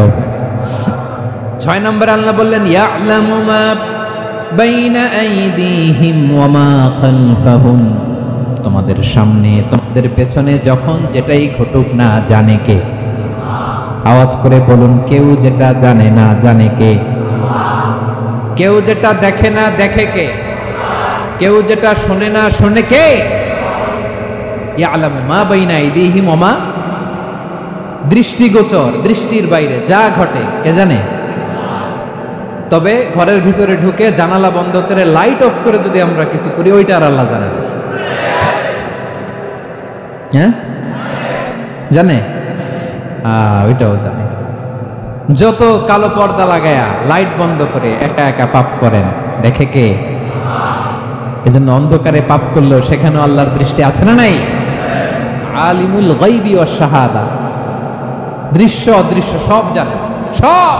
6 নাম্বার আল্লাহ বললেন ইয়ালামু মা বাইনা আইদিহিম ওয়া মা খালফাহুম। তোমাদের সামনে, তোমাদের পেছনে যখন যেটাই ঘটুক না, জানে কে? আওয়াজ করে বলুন, কেউ যেটা জানে না, জানে কে? কেউ যেটা দেখে না, দেখে কে? কেউ যেটা শোনে না, শোনে কে? ইয়ালামু মা বাইনা আইদিহিম ওয়া মা, দৃষ্টিগোচর, দৃষ্টির বাইরে যা ঘটে কে জানে? তবে ঘরের ভিতরে ঢুকে জানালা বন্ধ করে লাইট অফ করে যদি আমরা কিছু করি, ওইটা আর আল্লাহ জানে না। হ্যাঁ, জানে? ওইটাও জানে। যত কালো পর্দা লাগায়া লাইট বন্ধ করে একা একা পাপ করেন, দেখে কে? এজন্য অন্ধকারে পাপ করলেও সেখানেও আল্লাহর দৃষ্টি আছে না নাই? আলিমুল গায়বি ওয়াশ শাহাদা, দৃশ্য অদৃশ্য সব জানেন, সব।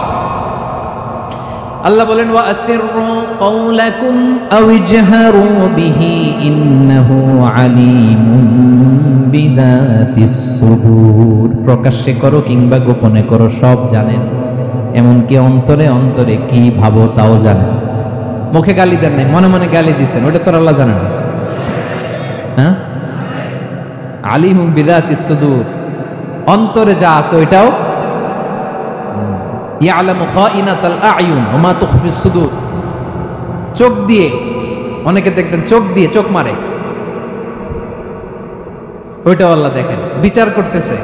আল্লাহ বলেন ওয়া আসিররু কাওলাকুম আও ইজহারু বিহি ইন্নাহু আলিমুম বিযাতিস সুদূর। প্রকাশ্যে করো কিংবা গোপনে করো, সব জানেন। এমনকি অন্তরে অন্তরে কি ভাবো তাও জানেন। মুখে গালি দেন নাই, মনে মনে গালি দিচ্ছেন, ওটা তো আল্লাহ জানেন না। হ্যাঁ, আলিমুম বিযাতিস সুদূর, অন্তরে যা আছে ওইটাও। ইয়ালামু খাইনাতাল আয়ুন ওয়া মা তুখফিস সুদূর। চোখ দিয়ে, অনেকে দেখবেন চোখ দিয়ে চোখ মারে, ওইটাও আল্লাহ দেখেন। বিচার করতেছে,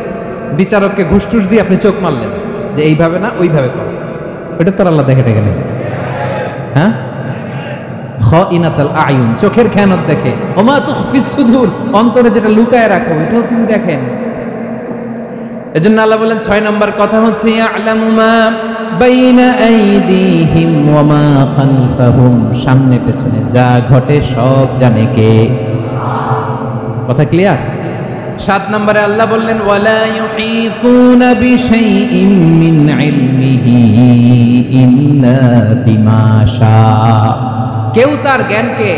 বিচারককে ঘুষ টুস দিয়ে আপনি চোখ মারলেন যে এইভাবে না ওইভাবে কর, ওইটা তো আল্লাহ দেখে দেখে নেই। হ্যাঁ, খাইনাতাল আয়ুন, চোখের খেয়ানত দেখে। ওয়া মা তুখফিস সুদূর, অন্তরে যেটা লুকায় রাখো এটাও তিনি দেখেন। এজন্য আল্লাহ বলেন 6 নম্বর কথা হচ্ছে ইয়ালামু মা বাইনা আইদিহিম ওয়া মা খালফাহুম, সামনে পেছনে যা ঘটে সব জানে কে? কথা ক্লিয়ার? 7 নম্বরে আল্লাহ বললেন ওয়ালা ইউহিতুনা বিশাইইম মিন ইলমিহি ইল্লা বিমা শা। কেউ তার জ্ঞানকে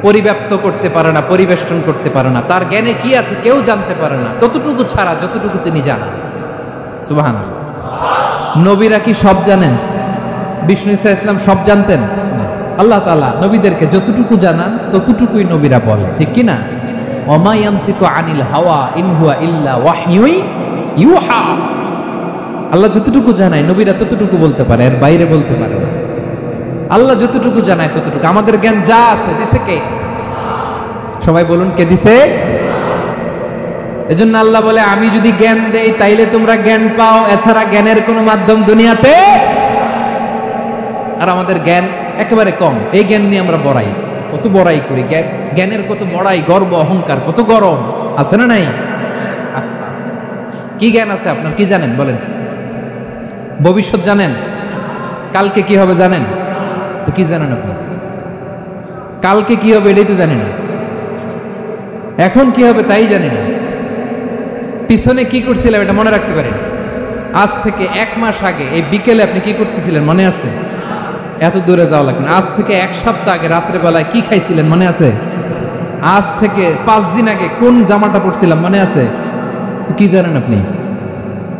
পরিব্যাপ্ত করতে পারে না, পরিবেষ্টন করতে পারে না। তার জ্ঞানে কি আছে কেউ জানতে পারে না, ততটুকু ছাড়া যতটুকু তিনি জানেন। সুবহানাল্লাহ। নবীরা কি সব জানেন? বিষ্ণু ঈসা ইসলাম সব জানতেন? আল্লাহ তাআলা নবীদেরকে যতটুকু জানান ততটুকুই নবীরা বলে, ঠিক কি না? ওমা ইয়ানতিকু আনিল হাওয়া ইন হুয়া ইল্লা ওয়াহয়ুন ইউহা। আল্লাহ যতটুকু জানায় নবীরা ততটুকু বলতে পারে, এর বাইরে বলতে পারে না। আল্লাহ যতটুকু জানায় ততটুকু। আমাদের জ্ঞান যা আছে দিছে কে? সবাই বলুন, কে দিছে? এজন্য আল্লাহ বলে আমি যদি জ্ঞান দেই তাইলে তোমরা জ্ঞান পাও, এছাড়া জ্ঞানের কোনো মাধ্যম দুনিয়াতে। আর আমাদের জ্ঞান একেবারে কম, এই জ্ঞান নিয়ে আমরা বড়াই, কত বড়াই করি, জ্ঞানের কত বড়াই, গর্ব অহংকার, কত গরম আছে না নাই? কি জ্ঞান আছে আপনার? কি জানেন বলেন? ভবিষ্যৎ জানেন? কালকে কি হবে জানেন? তো কি জানেন আপনি? কালকে কি হবে এটাই তো জানেন না। এখন কি হবে তাই জানি না। পিছনে কি করছিলাম এটা মনে রাখতে পারেন। আজ থেকে 1 মাস আগে এই বিকেলে আপনি কি করতেছিলেন মনে আছে? এত দূরে যাওয়া লাগবে না। আজ থেকে 1 সপ্তাহ আগে রাত্রে বেলায় কি খাইছিলেন মনে আছে? আজ থেকে 5 দিন আগে কোন জামাটা পরছিলাম মনে আছে? তো কি জানেন আপনি?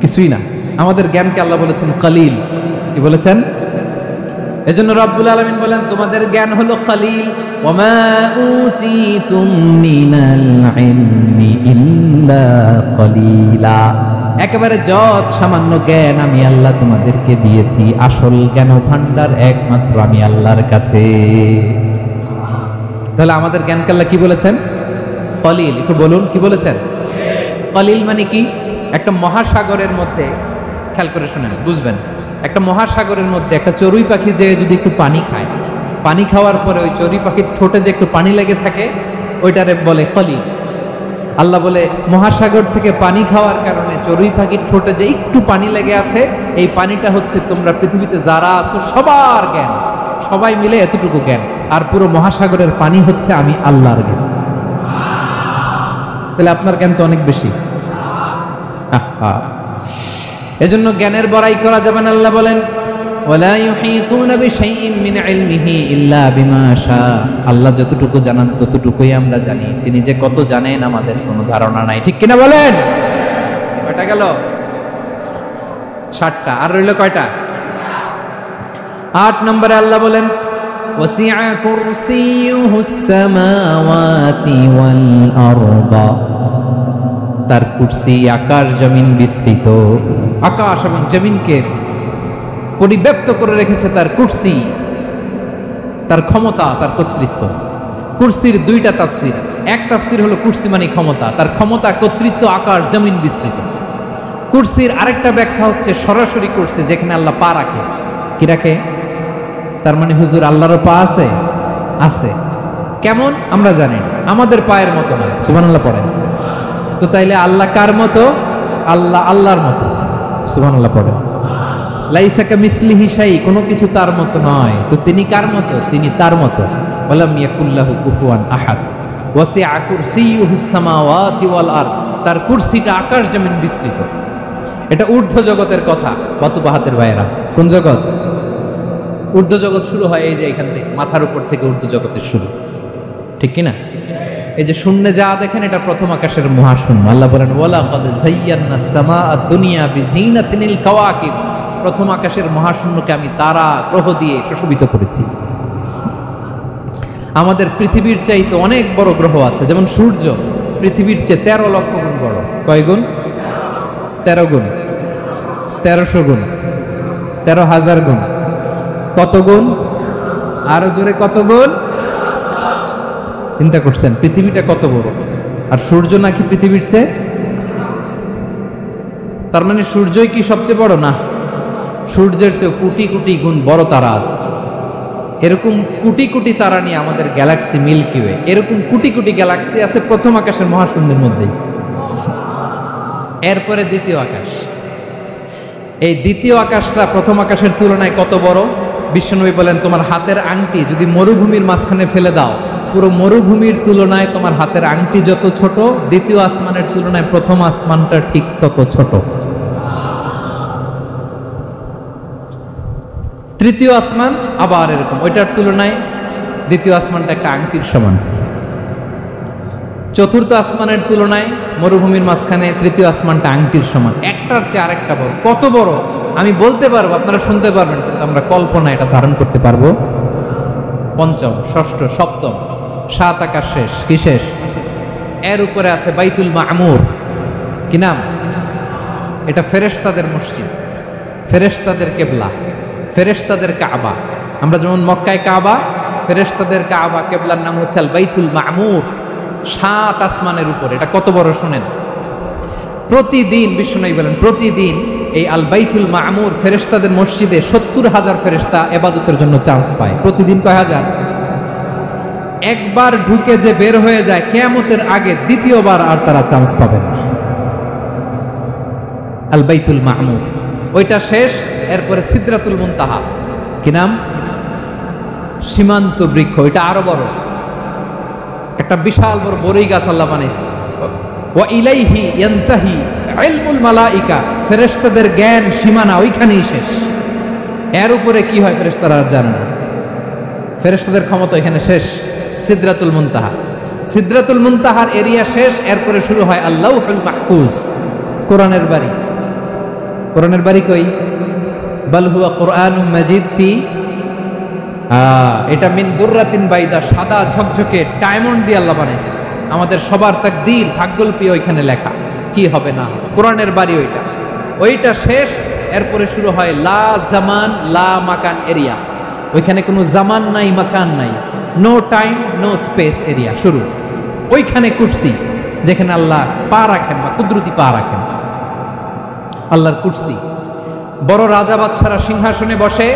কিছুই না। আমাদের জ্ঞানকে আল্লাহ বলেছেন কালিল। কি বলেছেন? এজন্য রব্বুল আলামিন বলেন তোমাদের জ্ঞান হলো কালিল। ওমা উতিতুম মিনাল ইলমি ইল্লা কালিলা। একেবারে যত সামান্য জ্ঞান আমি আল্লাহ তোমাদেরকে দিয়েছি, আসল জ্ঞান ভান্ডার একমাত্র আমি আল্লাহর কাছে। তাহলে আমাদের জ্ঞানকে আল্লাহ কি বলেছেন? কালিল। একটু বলুন কি বলেছেন? কালিল মানে কি? একটা মহাসাগরের মধ্যে, খেয়াল করে শুনেন বুঝবেন, একটা মহাসাগরের মধ্যে একটা চড়ুই পাখি যে যদি একটু পানি খায়, পানি খাওয়ার পরে ওই চড়ুই পাখির ঠোঁটে যে একটু পানি লেগে থাকে ওইটারে বলে কালিল। আল্লাহ বলে মহাসাগর থেকে পানি খাওয়ার কারণে চড়ুই পাখির ঠোঁটে যে একটু পানি লেগে আছে, এই পানিটা হচ্ছে তোমরা পৃথিবীতে যারা আছো সবার জ্ঞান, সবাই মিলে এতটুকু জ্ঞান, আর পুরো মহাসাগরের পানি হচ্ছে আমি আল্লাহর জ্ঞান। তাহলে আপনার জ্ঞান তো অনেক বেশি। এজন্য জ্ঞানের বড়াই করা যাবে না। আল্লাহ বলেন ওয়ালা ইউহিতুনা বিশাইইন মিন ইলমিহি ইল্লা বিমা শা। আল্লাহ যতটুকু জানান ততটুকুই আমরা জানি, তিনি যে কত জানেন আমাদের কোনো ধারণা নাই, ঠিক কিনা বলেন? কয়টা গেল? 7টা। আর রইল কয়টা? 8 নম্বরে আল্লাহ বলেন ওয়াসিআ কুরসিয়ুহুস সামাওয়াতি ওয়াল আরদা। তার কুরসি আকাশ জমিন বিস্তৃত, আকাশ এবং জমিনকে পরিব্যাপ্ত করে রেখেছে তার কুরসি, তার ক্ষমতা, তার কর্তৃত্ব। কুরসির 2টা তাফসীর। এক তাফসীর হলো কুরসি মানে ক্ষমতা, তার ক্ষমতা, কর্তৃত্ব, আকাশ জমিন বিস্তৃত। কুরসির আরেকটা ব্যাখ্যা হচ্ছে সরাসরি কুরসি, যেখানে আল্লাহ পা রাখে। কি রাখে? তার মানে হুজুর আল্লাহরও পা আছে? আছে। কেমন আমরা জানি, আমাদের পায়ের মতো না। সুবহানাল্লাহ পড়েন তো। তাইলে আল্লাহ কার মতো? আল্লাহ আল্লাহর মতো। সুবহানাল্লাহ পড়েন। লাইসা কামিসলিহি শাই, কোনো কিছু তার মতো নয়। তো তিনি কার মতো? তিনি তার মতো। ওয়ালাম ইয়াকুল্লাহু কুফুয়ান আহাদ। ওয়াসিআ কুরসিয়ুহুস সামাওয়াতি ওয়াল আরদ। তার কুরসিটা আকাশ জমিন বিস্তৃত। এটা ঊর্ধ্ব জগতের কথা। বাতুবাহাতের ভাইয়েরা, কোন জগৎ? ঊর্ধ্ব জগৎ শুরু হয় এই যে এখান থেকে, মাথার উপর থেকে ঊর্ধ্ব জগতের শুরু, ঠিক কি না? এই যে শূন্যে যা দেখেন এটা প্রথম আকাশের মহাশূন্য। আল্লাহ বলেন ওয়ালাকাদ যায়্যানাস সামাআদ দুনিয়া বিজিনাতিল কাওয়াকিব। প্রথম আকাশের মহাশূন্যকে আমি তারা গ্রহ দিয়ে সুশোভিত করেছি। আমাদের পৃথিবীর চাইতে অনেক বড় গ্রহ আছে, যেমন সূর্য পৃথিবীর চেয়ে 13 লক্ষ গুণ বড়। কয় গুণ? 13 গুণ, 1300 গুণ, 13,000 গুণ। কত গুণ? আরো জোরে কত গুণ? চিন্তা করছেন পৃথিবীটা কত বড়, আর সূর্য নাকি পৃথিবীর চেয়ে? তার মানে সূর্যই কি সবচেয়ে বড়? না, সূর্যের চেয়ে কোটি কোটি গুণ বড় তারা আছে। এরকম কোটি কোটি তারা নিয়ে আমাদের গ্যালাক্সি মিল্কি ওয়ে, এরকম কোটি কোটি গ্যালাক্সি আছে প্রথম আকাশের মহাশূন্যের মধ্যেই। এরপরে দ্বিতীয় আকাশ। এই দ্বিতীয় আকাশটা প্রথম আকাশের তুলনায় কত বড়? বিশ্বনবী বলেন তোমার হাতের আংটি যদি মরুভূমির মাঝখানে ফেলে দাও, পুরো মরুভূমির তুলনায় তোমার হাতের আংটি যত ছোট, দ্বিতীয় আসমানের তুলনায় প্রথম আসমানটা ঠিক তত ছোট। তৃতীয় আসমান আবার এরকম, ওইটার তুলনায় দ্বিতীয় আসমানটা একটা আংটির সমান। চতুর্থ আসমানের তুলনায় মরুভূমির মাঝখানে তৃতীয় আসমানটা আংটির সমান। একটার চেয়ে আরেকটা বড়। কত বড় আমি বলতে পারবো, আপনারা শুনতে পারবেন, কিন্তু আমরা কল্পনা এটা ধারণ করতে পারবো পঞ্চম, ষষ্ঠ, সপ্তম, 7 আকাশ শেষ। কি শেষ? এর উপরে আছে বাইতুল মামুর। কি নাম? এটা ফেরেশতাদের মসজিদ, ফেরেশতাদের কেবলা, ফেরেশতাদের কাবা। আমরা যেমন মক্কায় কাবা, ফেরেশতাদের কাবা কেবলার নাম হচ্ছে আল বাইতুল মামুর। 7 আসমানের উপরে। এটা কত বড় শুনেন। প্রতিদিন বিশ্বনবী বলেন, প্রতিদিন এই আল বাইতুল মামুর ফেরেশতাদের মসজিদে 70,000 ফেরেশতা ইবাদতের জন্য চান্স পায়। প্রতিদিন কয় হাজার? একবার ঢুকে যে বের হয়ে যায় কিয়ামতের আগে দ্বিতীয়বার আর তারা চান্স পাবে না। আল বাইতুল মামুর ওইটা শেষ। এরপরে সিদরাতুল মুনতাহা। কি নাম? সীমান্ত বৃক্ষ। এটা আরো বড়, একটা বিশাল বড় বড়ই গাছ আল্লাহ বানাইছে। ওয়া ইলাইহি ইয়ানতাহি ইলমুল মালাইকা, ফেরেশতাদের জ্ঞান সীমানা ওইখানেই শেষ। এর উপরে কি হয় ফেরেশতারা আর জানে না। ফেরেশতাদের ক্ষমতা এখানে শেষ। সিদরাতুল মুনতাহা, সিদরাতুল মুনতাহার এরিয়া শেষ। এরপরে শুরু হয় আল্লাহুল মাহফুজ, কোরআনের বাড়ি। কোরআনের বাড়ি কই? বাল হুয়া কুরআনুম মাজিদ ফি, এটা মিন দুররাতিন বাইদা, সাদা ঝকঝকে ডায়মন্ড দিয়ে আল্লাহ বানাইছে। আমাদের সবার তাকদীর, ভাগ্যলিপি ওইখানে লেখা, কি হবে না হবে। কোরআনের বাড়ি ওইটা, ওইটা শেষ। এরপরে শুরু হয় লা জামান লা মাকান এরিয়া। ওইখানে কোনো জামান নাই, মাকান নাই, no time no space area শুরু। ওইখানে কুরসি, যেখানে আল্লাহ পা রাখেন বা কুদরতি পা রাখেন, আল্লাহর কুরসি। বড় রাজা বাদশারা সিংহাসনে বসে,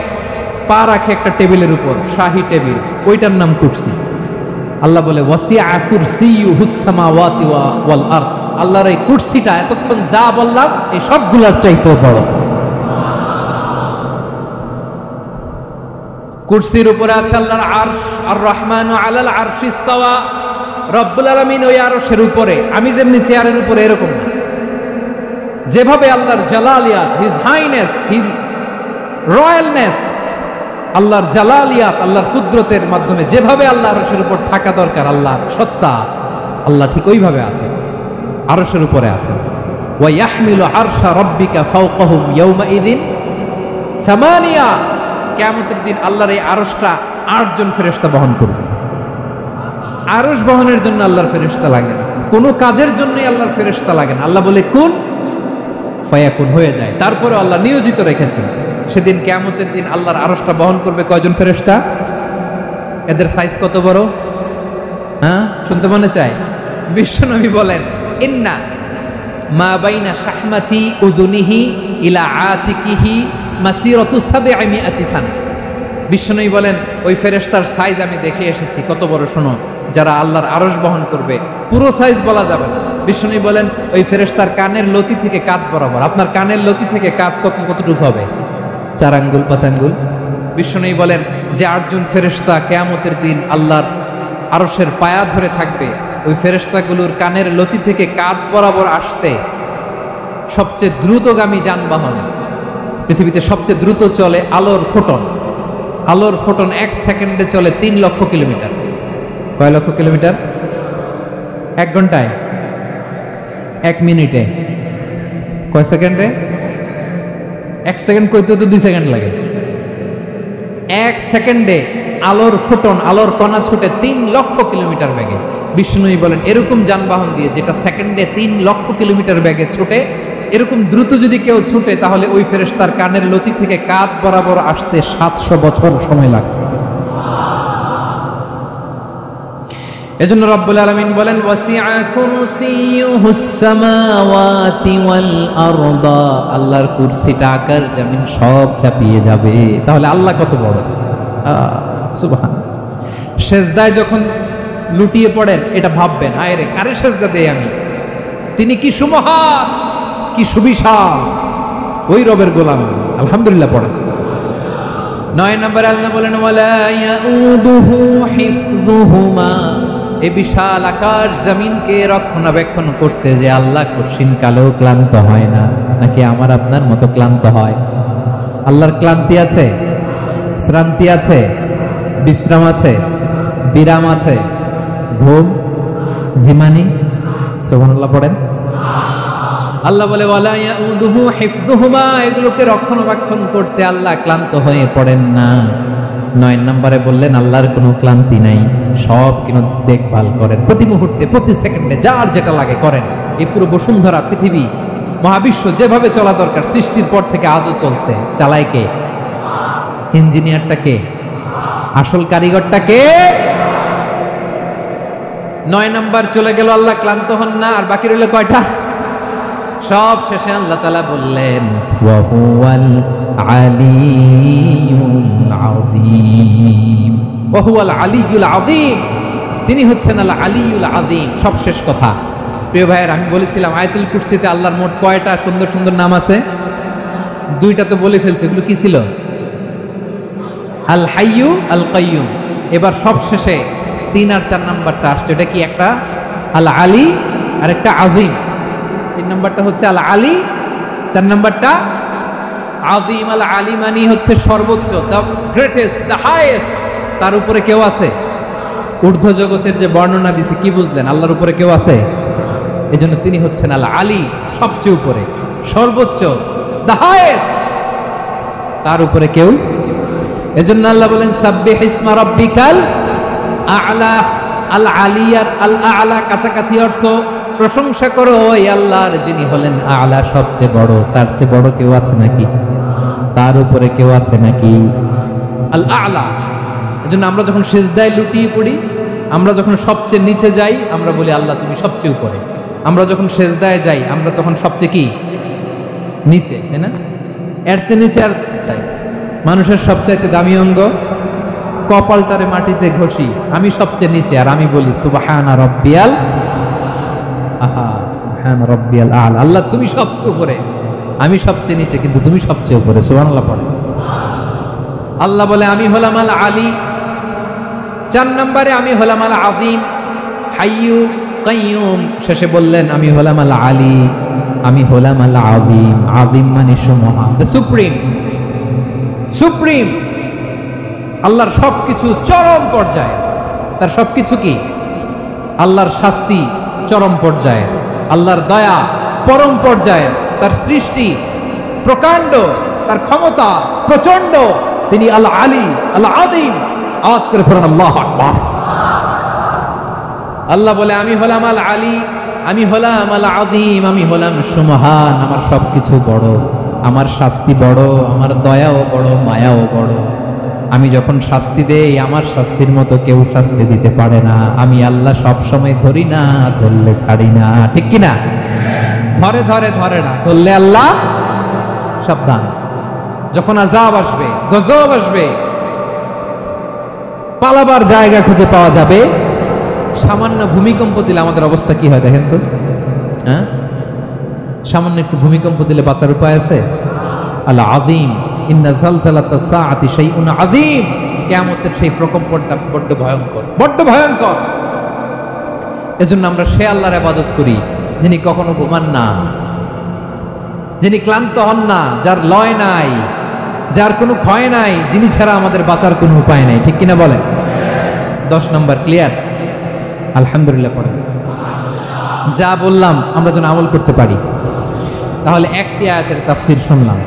পা রাখে একটা টেবিলের উপর, শাহী টেবিল, ওইটার নাম কুরসি। আল্লাহ বলে ওয়াসিআ কুরসিয়ুহুস সামাওয়াতি ওয়াল আরদ। আল্লাহর এই কুরসিটা এতক্ষণ যা বললাম এই সবগুলোর চাইতেও বড়। কুরসির উপরে আছে আল্লাহর আরশ। আর রহমানু আলাল আরশি ইস্তাওয়া। রব্বুল আলামিন ওই আরশের উপরে। আমি যেমনি চেয়ারের উপরে এরকম না। যেভাবে আল্লাহর জালালিয়াত, হিজ হাইনেস, হিজ রয়্যালনেস, আল্লাহর জালালিয়াত, আল্লাহর কুদরতের মাধ্যমে যেভাবে আল্লাহ আরশের উপর থাকা দরকার, আল্লাহর সত্তা, আল্লাহ ঠিক ওইভাবে আছে, আরশের উপরে আছেন। ওয়া ইয়াহমিলু আরশা রাব্বিকা ফাওকাহুম ইয়াওমাইযিন সামানিয়া। কিয়ামতের দিন আল্লাহর এই আরশটা 8 জন ফেরেশতা বহন করবে। আরশ বহনের জন্য আল্লাহর ফেরেশতা লাগে না, কোনো কাজের জন্যই আল্লাহর ফেরেশতা লাগে না। আল্লাহ বলে কুন ফায়াকুন, হয়ে যায়। তারপরে আল্লাহ নিয়োজিত রেখেছেন। সেদিন কিয়ামতের দিন আল্লাহর আরশটা বহন করবে কয়জন ফেরেশতা? এদের সাইজ কত বড়? হ্যাঁ, শুনতে মনে চায়? বিশ্বনবী বলেন ইন্না মা বাইনা শাহমাতি উযুনিহি ইলা আতিকিহি মাসিরাতু 700 সানা। বিশ্বনবী বলেন ওই ফেরেশতার সাইজ আমি দেখে এসেছি। কত বড় শোনো, যারা আল্লাহর আরশ বহন করবে, পুরো সাইজ বলা যাবে না। বিশ্বনবী বলেন ওই ফেরেশতার কানের লতি থেকে কাঁধ বরাবর। আপনার কানের লতি থেকে কাঁধ কতটুকু হবে? 4 আঙ্গুল 5 আঙ্গুল। বিশ্বনবী বলেন যে 8 জন ফেরেশতা কিয়ামতের দিন আল্লাহর আরশের পায়া ধরে থাকবে, ওই ফেরেশতাগুলোর কানের লতি থেকে কাঁধ বরাবর আসতে সবচেয়ে দ্রুতগামী যানবাহন, পৃথিবীতে সবচেয়ে দ্রুত চলে আলোর ফোটন। আলোর ফোটন 1 সেকেন্ডে চলে 3 লক্ষ কিলোমিটার। কয় লক্ষ কিলোমিটার? 1 ঘন্টায়? 1 মিনিটে? কয় সেকেন্ডে? 1 সেকেন্ড কইতে তো 2 সেকেন্ড লাগে। 1 সেকেন্ডে আলোর ফোটন, আলোর কণা ছুটে 3 লক্ষ কিলোমিটার বেগে। বিষ্ণুই বলেন এরকম যানবাহন দিয়ে, যেটা সেকেন্ডে 3 লক্ষ কিলোমিটার বেগে ছুটে, এরকম দ্রুত যদি কেউ ছুটে, তাহলে ওই ফেরেশতার কানের লতি থেকে কাঁধ বরাবর আসতে 700 বছর সময় লাগবে। এজন্য রব্বুল আলামিন বলেন ওয়াসিআ কুরসিয়ুহুস সামাওয়াতি ওয়াল আরদা। আল্লাহর কুরসিটা আকাশ জমিন সব চাপিয়ে যাবে। তাহলে আল্লাহ কত বড়! সুবহানাল্লাহ। সেজদায় যখন লুটিয়ে পড়েন এটা ভাববেন, আয় রে কারে সেজদা দেই আমি, তিনি কি সুমহান, কি সুবিশাল। ওই রবের গোলাম আলহামদুলিল্লাহ পড়েন। 9 নম্বরে আল্লাহ বলেন ওয়ালা ইয়াউদুহু হিফযুহুমা। এই বিশাল আকাশ জমিনকে রক্ষণাবেক্ষণ করতে যে আল্লাহ কঠিন কালেও ক্লান্ত হয় না। নাকি আমার আপনার মতো ক্লান্ত হয়? আল্লাহর ক্লান্তি আছে, শ্রান্তি আছে, বিশ্রাম আছে, বিরাম আছে, ঘুম, জিমানি? সুবহানাল্লাহ পড়েন। আল্লাহ বলে ওয়ালা ইয়াউদুহু হিফযুহুমা, এগুলোকে রক্ষণাবেক্ষণ করতে আল্লাহ ক্লান্ত হয়ে পড়েন না। 9 নম্বরে বললেন আল্লাহর কোনো ক্লান্তি নাই, সব কিন্তু দেখভাল করেন, প্রতি মুহূর্তে প্রতি সেকেন্ডে যার যেটা লাগে করেন। এই পুরো বসুন্ধরা পৃথিবী মহাবিশ্ব যেভাবে চলা দরকার সৃষ্টির পর থেকে আজও চলছে, চালায় কে? ইঞ্জিনিয়ারটা কে? আসল কারিগরটা কে? 9 নাম্বার চলে গেল, আল্লাহ ক্লান্ত হন না। আর বাকি রইল কয়টা? সব শেষে আল্লাহ তাআলা বললেন ওয়া হুয়াল আলিয়ুল আযীম, ওয়া হুয়াল আলিয়ুল আযীম, তিনি হচ্ছেন আল আলিয়ুল আযীম। সব শেষ কথা। প্রিয় ভাইয়ের, আমি বলেছিলাম আয়াতুল কুরসিতে আল্লাহর মোট কয়টা সুন্দর সুন্দর নাম আছে? 2টা তো বলে ফেলছে। এগুলো কি ছিল? আল হাইয়ু আল কাইয়ুম। এবার সব শেষে 3 আর 4 নাম্বারটা আসছে। এটা কি? একটা আল আলী আর একটা আযীম। 3 নাম্বারটা হচ্ছে আল আলী, 4 নাম্বারটা আযীম। আল আলী মানে হচ্ছে সর্বোচ্চ, দ্য গ্রেটেস্ট, দ্য হাইয়েস্ট। তার উপরে কেউ আছে? ঊর্ধ্ব জগতের যে বর্ণনা দিছে, কি বুঝলেন? আল্লাহর উপরে কেউ আছে? এজন্য তিনি হচ্ছেন আল আলী, সবচেয়ে উপরে, সর্বোচ্চ, দ্য হাইয়েস্ট। তার উপরে কেউ। এজন্য আল্লাহ বলেন সাব্বিহ ইসমা রাব্বিকাল আ'লা। আল আলিয়ার আল আ'লা কাছাকাছি অর্থ প্রশংসা করো ওই আল্লাহর যিনি হলেন আ'লা, সবচেয়ে বড়। তার চেয়ে বড় কেউ আছে নাকি? তার উপরে কেউ আছে নাকি? আল আ'লা। এজন্য আমরা যখন সিজদায় লুটিয়ে পড়ি, আমরা যখন সবচেয়ে নিচে যাই, আমরা বলি আল্লাহ তুমি সবচেয়ে উপরে। আমরা যখন সিজদায় যাই, আমরা তখন সবচেয়ে কি? নিচে, তাই না? এর চেয়ে নিচে আর মানুষের সবচাইতে দামি অঙ্গ কপালটারে মাটিতে ঘষি, আমি সবচেয়ে নিচে, আর আমি বলি সুবহানা রাব্বিয়াল আহা, সুবহানা রাব্বিয়াল আ'লা। আল্লাহ তুমি সবচেয়ে উপরে, আমি সবচেয়ে নিচে, কিন্তু তুমি সবচেয়ে উপরে। সুবহানাল্লাহ পড়ে। আল্লাহ বলে আমি হলাম আল আলী। 4 নম্বরে আমি হলাম আল আযীম, হাইয়ু কাইয়ুম। শেষে বললেন আমি হলাম আল আলী, আমি হলাম আল আযীম। আযীম মানে সুমহান, দ্য সুপ্রিম। সুপ্রিম আল্লাহর সবকিছু চরম পর্যায়ে। তার সবকিছু কি? আল্লাহর শাস্তি চরম পর্যায়ে, আল্লাহর দয়া পরম পর্যায়ে, তার সৃষ্টি প্রকাণ্ড, তার ক্ষমতা প্রচন্ড। তিনি আল আলী আল আযীম। আওয়াজ করে পড়েন আল্লাহু আকবার। আল্লাহ বলে আমি হলাম আল আলী, আমি হলাম আল আযীম, আমি হলাম সুমহান। আমার সবকিছু বড়, আমার শাস্তি বড়, আমার দয়াও বড়, মায়াও বড়। আমি যখন শাস্তি দেই, আমার শাস্তির মতো কেউ শাস্তি দিতে পারে না। আমি আল্লাহ সব সময় ধরি না, ধরলে ছাড়ি না। ঠিক কি না? ধরে ধরে ধরে না, ধরলে আল্লাহ সাবধান। যখন আযাব আসবে, গজব আসবে, পালাবার জায়গা খুঁজে পাওয়া যাবে। সামান্য ভূমিকম্প দিলে আমাদের অবস্থা কি হয় দেখেন তো? হ্যাঁ, সামান্য একটু ভূমিকম্প দিলে বাঁচার উপায় আছে? আল আযীম, ইন্না যালজালাতাস সাআতি শাইউন আযীম। কিয়ামতের সেই প্রকম্পনটা বড্ড ভয়ঙ্কর, বড্ড ভয়ঙ্কর। এজন্য আমরা সে আল্লাহর ইবাদত করি যিনি কখনো ঘুমান না, যিনি ক্লান্ত হন না, যার লয় নাই, যার কোনো ক্ষয় নাই, যিনি ছাড়া আমাদের বাঁচার কোনো উপায় নাই। ঠিক কিনা বলেন? 10 নম্বর ক্লিয়ার? আলহামদুলিল্লাহ পড়েন। যা বললাম আমরা যেন আমল করতে পারি। তাহলে একটি আয়াতের তাফসীর শুনলাম।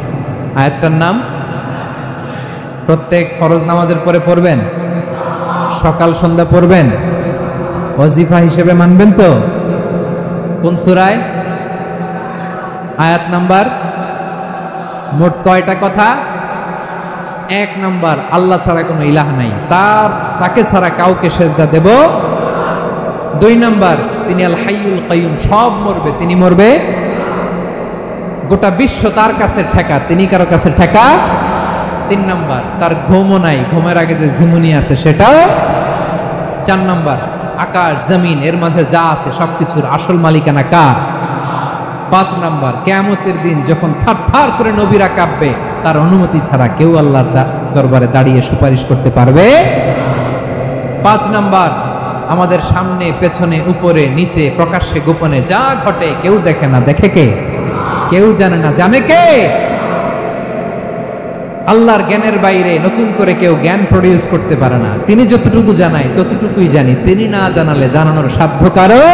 আয়াতটার নাম প্রত্যেক ফরজ নামাজের পরে পড়বেন, সকাল সন্ধ্যা পড়বেন, ওয়াজিফা হিসেবে মানবেন তো? কোন সূরায়? আয়াত নাম্বার? মোট কয়টা কথা? 1 নাম্বার, আল্লাহ ছাড়া কোনো ইলাহ নাই, তাকে ছাড়া কাউকে সেজদা দেব। 2 নাম্বার, তিনি আল হাইয়ুল কাইয়ুম, সব মরবে, তিনি মরবে। গোটা বিশ্ব তার কাছে ঠেকা, তিনি কারো কাছে ঠেকা। 3 নাম্বার, তার ঘুমও নাই, ঘুমের আগে যে ঝিমুনি আছে সেটাও। 4 নাম্বার, আকাশ জমিন এর মাঝে যা আছে সবকিছুর আসল মালিকানা কার? 5 নাম্বার, কিয়ামতের দিন যখন থার থার করে নবীরা কাঁপবে, তার অনুমতি ছাড়া কেউ আল্লাহর দরবারে দাঁড়িয়ে সুপারিশ করতে পারবে। 5 নাম্বার, আমাদের সামনে পেছনে উপরে নিচে প্রকাশ্যে গোপনে যা ঘটে কেউ দেখে না, দেখে কে? কেউ জানে না, জানে কে? আল্লাহর জ্ঞানের বাইরে নতুন করে কেউ জ্ঞান প্রডিউস করতে পারে না। তিনি যতটুকু জানায় ততটুকুই জানি, তিনি না জানালে জানানোর সাধ্য কারো।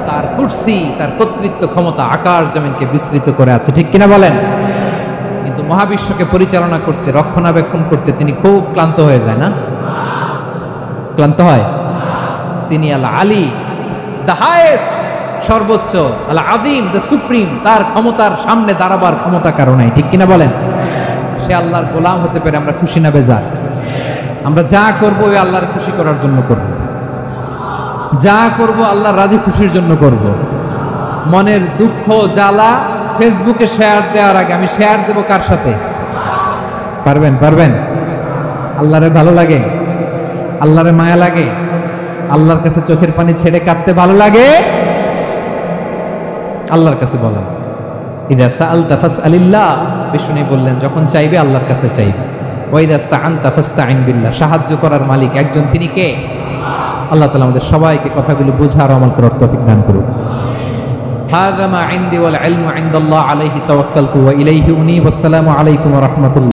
তার কুরসি, তার কর্তৃত্ব ক্ষমতা আকাশ জমিনকে বিস্তৃত করে আছে। ঠিক কিনা বলেন? কিন্তু মহাবিশ্বকে পরিচালনা করতে, রক্ষণাবেক্ষণ করতে তিনি খুব ক্লান্ত হয়ে যায় না? ক্লান্ত হয়? তিনি আল আলী, দ্য হাইয়েস্ট, সর্বোচ্চ, আল আযীম, দ্য সুপ্রিম, তার ক্ষমতার সামনে দাঁড়াবার ক্ষমতা কারো নাই, ঠিক কিনা বলেন? সে আল্লাহর গোলাম হতে পেরে আমরা খুশি না বেজার? আমরা যা করবো ওই আল্লাহর খুশি করার জন্য করব, যা করব আল্লাহর রাজি খুশির জন্য করব। মনের দুঃখ জ্বালা ফেসবুকে শেয়ার দেওয়ার আগে আমি শেয়ার দেব কার সাথে? পারবেন? পারবেন? আল্লাহরে ভালো লাগে? আল্লাহরে মায়া লাগে? আল্লাহর কাছে চোখের পানি ছেড়ে কাঁদতে ভালো লাগে? আল্লাহর কাছে বলেন, ইদা সাআলতা ফাসআলিল্লাহ, বিষ্ণু বললেন যখন চাইবে আল্লাহর কাছে চাইবে। ওয়া ইদা ইসতাআনতা ফাসতাইন বিল্লাহ, সাহায্য করার মালিক একজন, তিনি কে? আল্লাহ তাআলা আমাদের সবাইকে কথাগুলো বোঝার আমল করার তৌফিক দান করুন। হাযা মা ইনদি ওয়াল ইলমু ইনদাল্লাহ আলাইহি তাওয়াক্কালতু ওয়া ইলাইহি উনীব। আসসালামু আলাইকুম ওয়া রাহমাতুল্লাহ।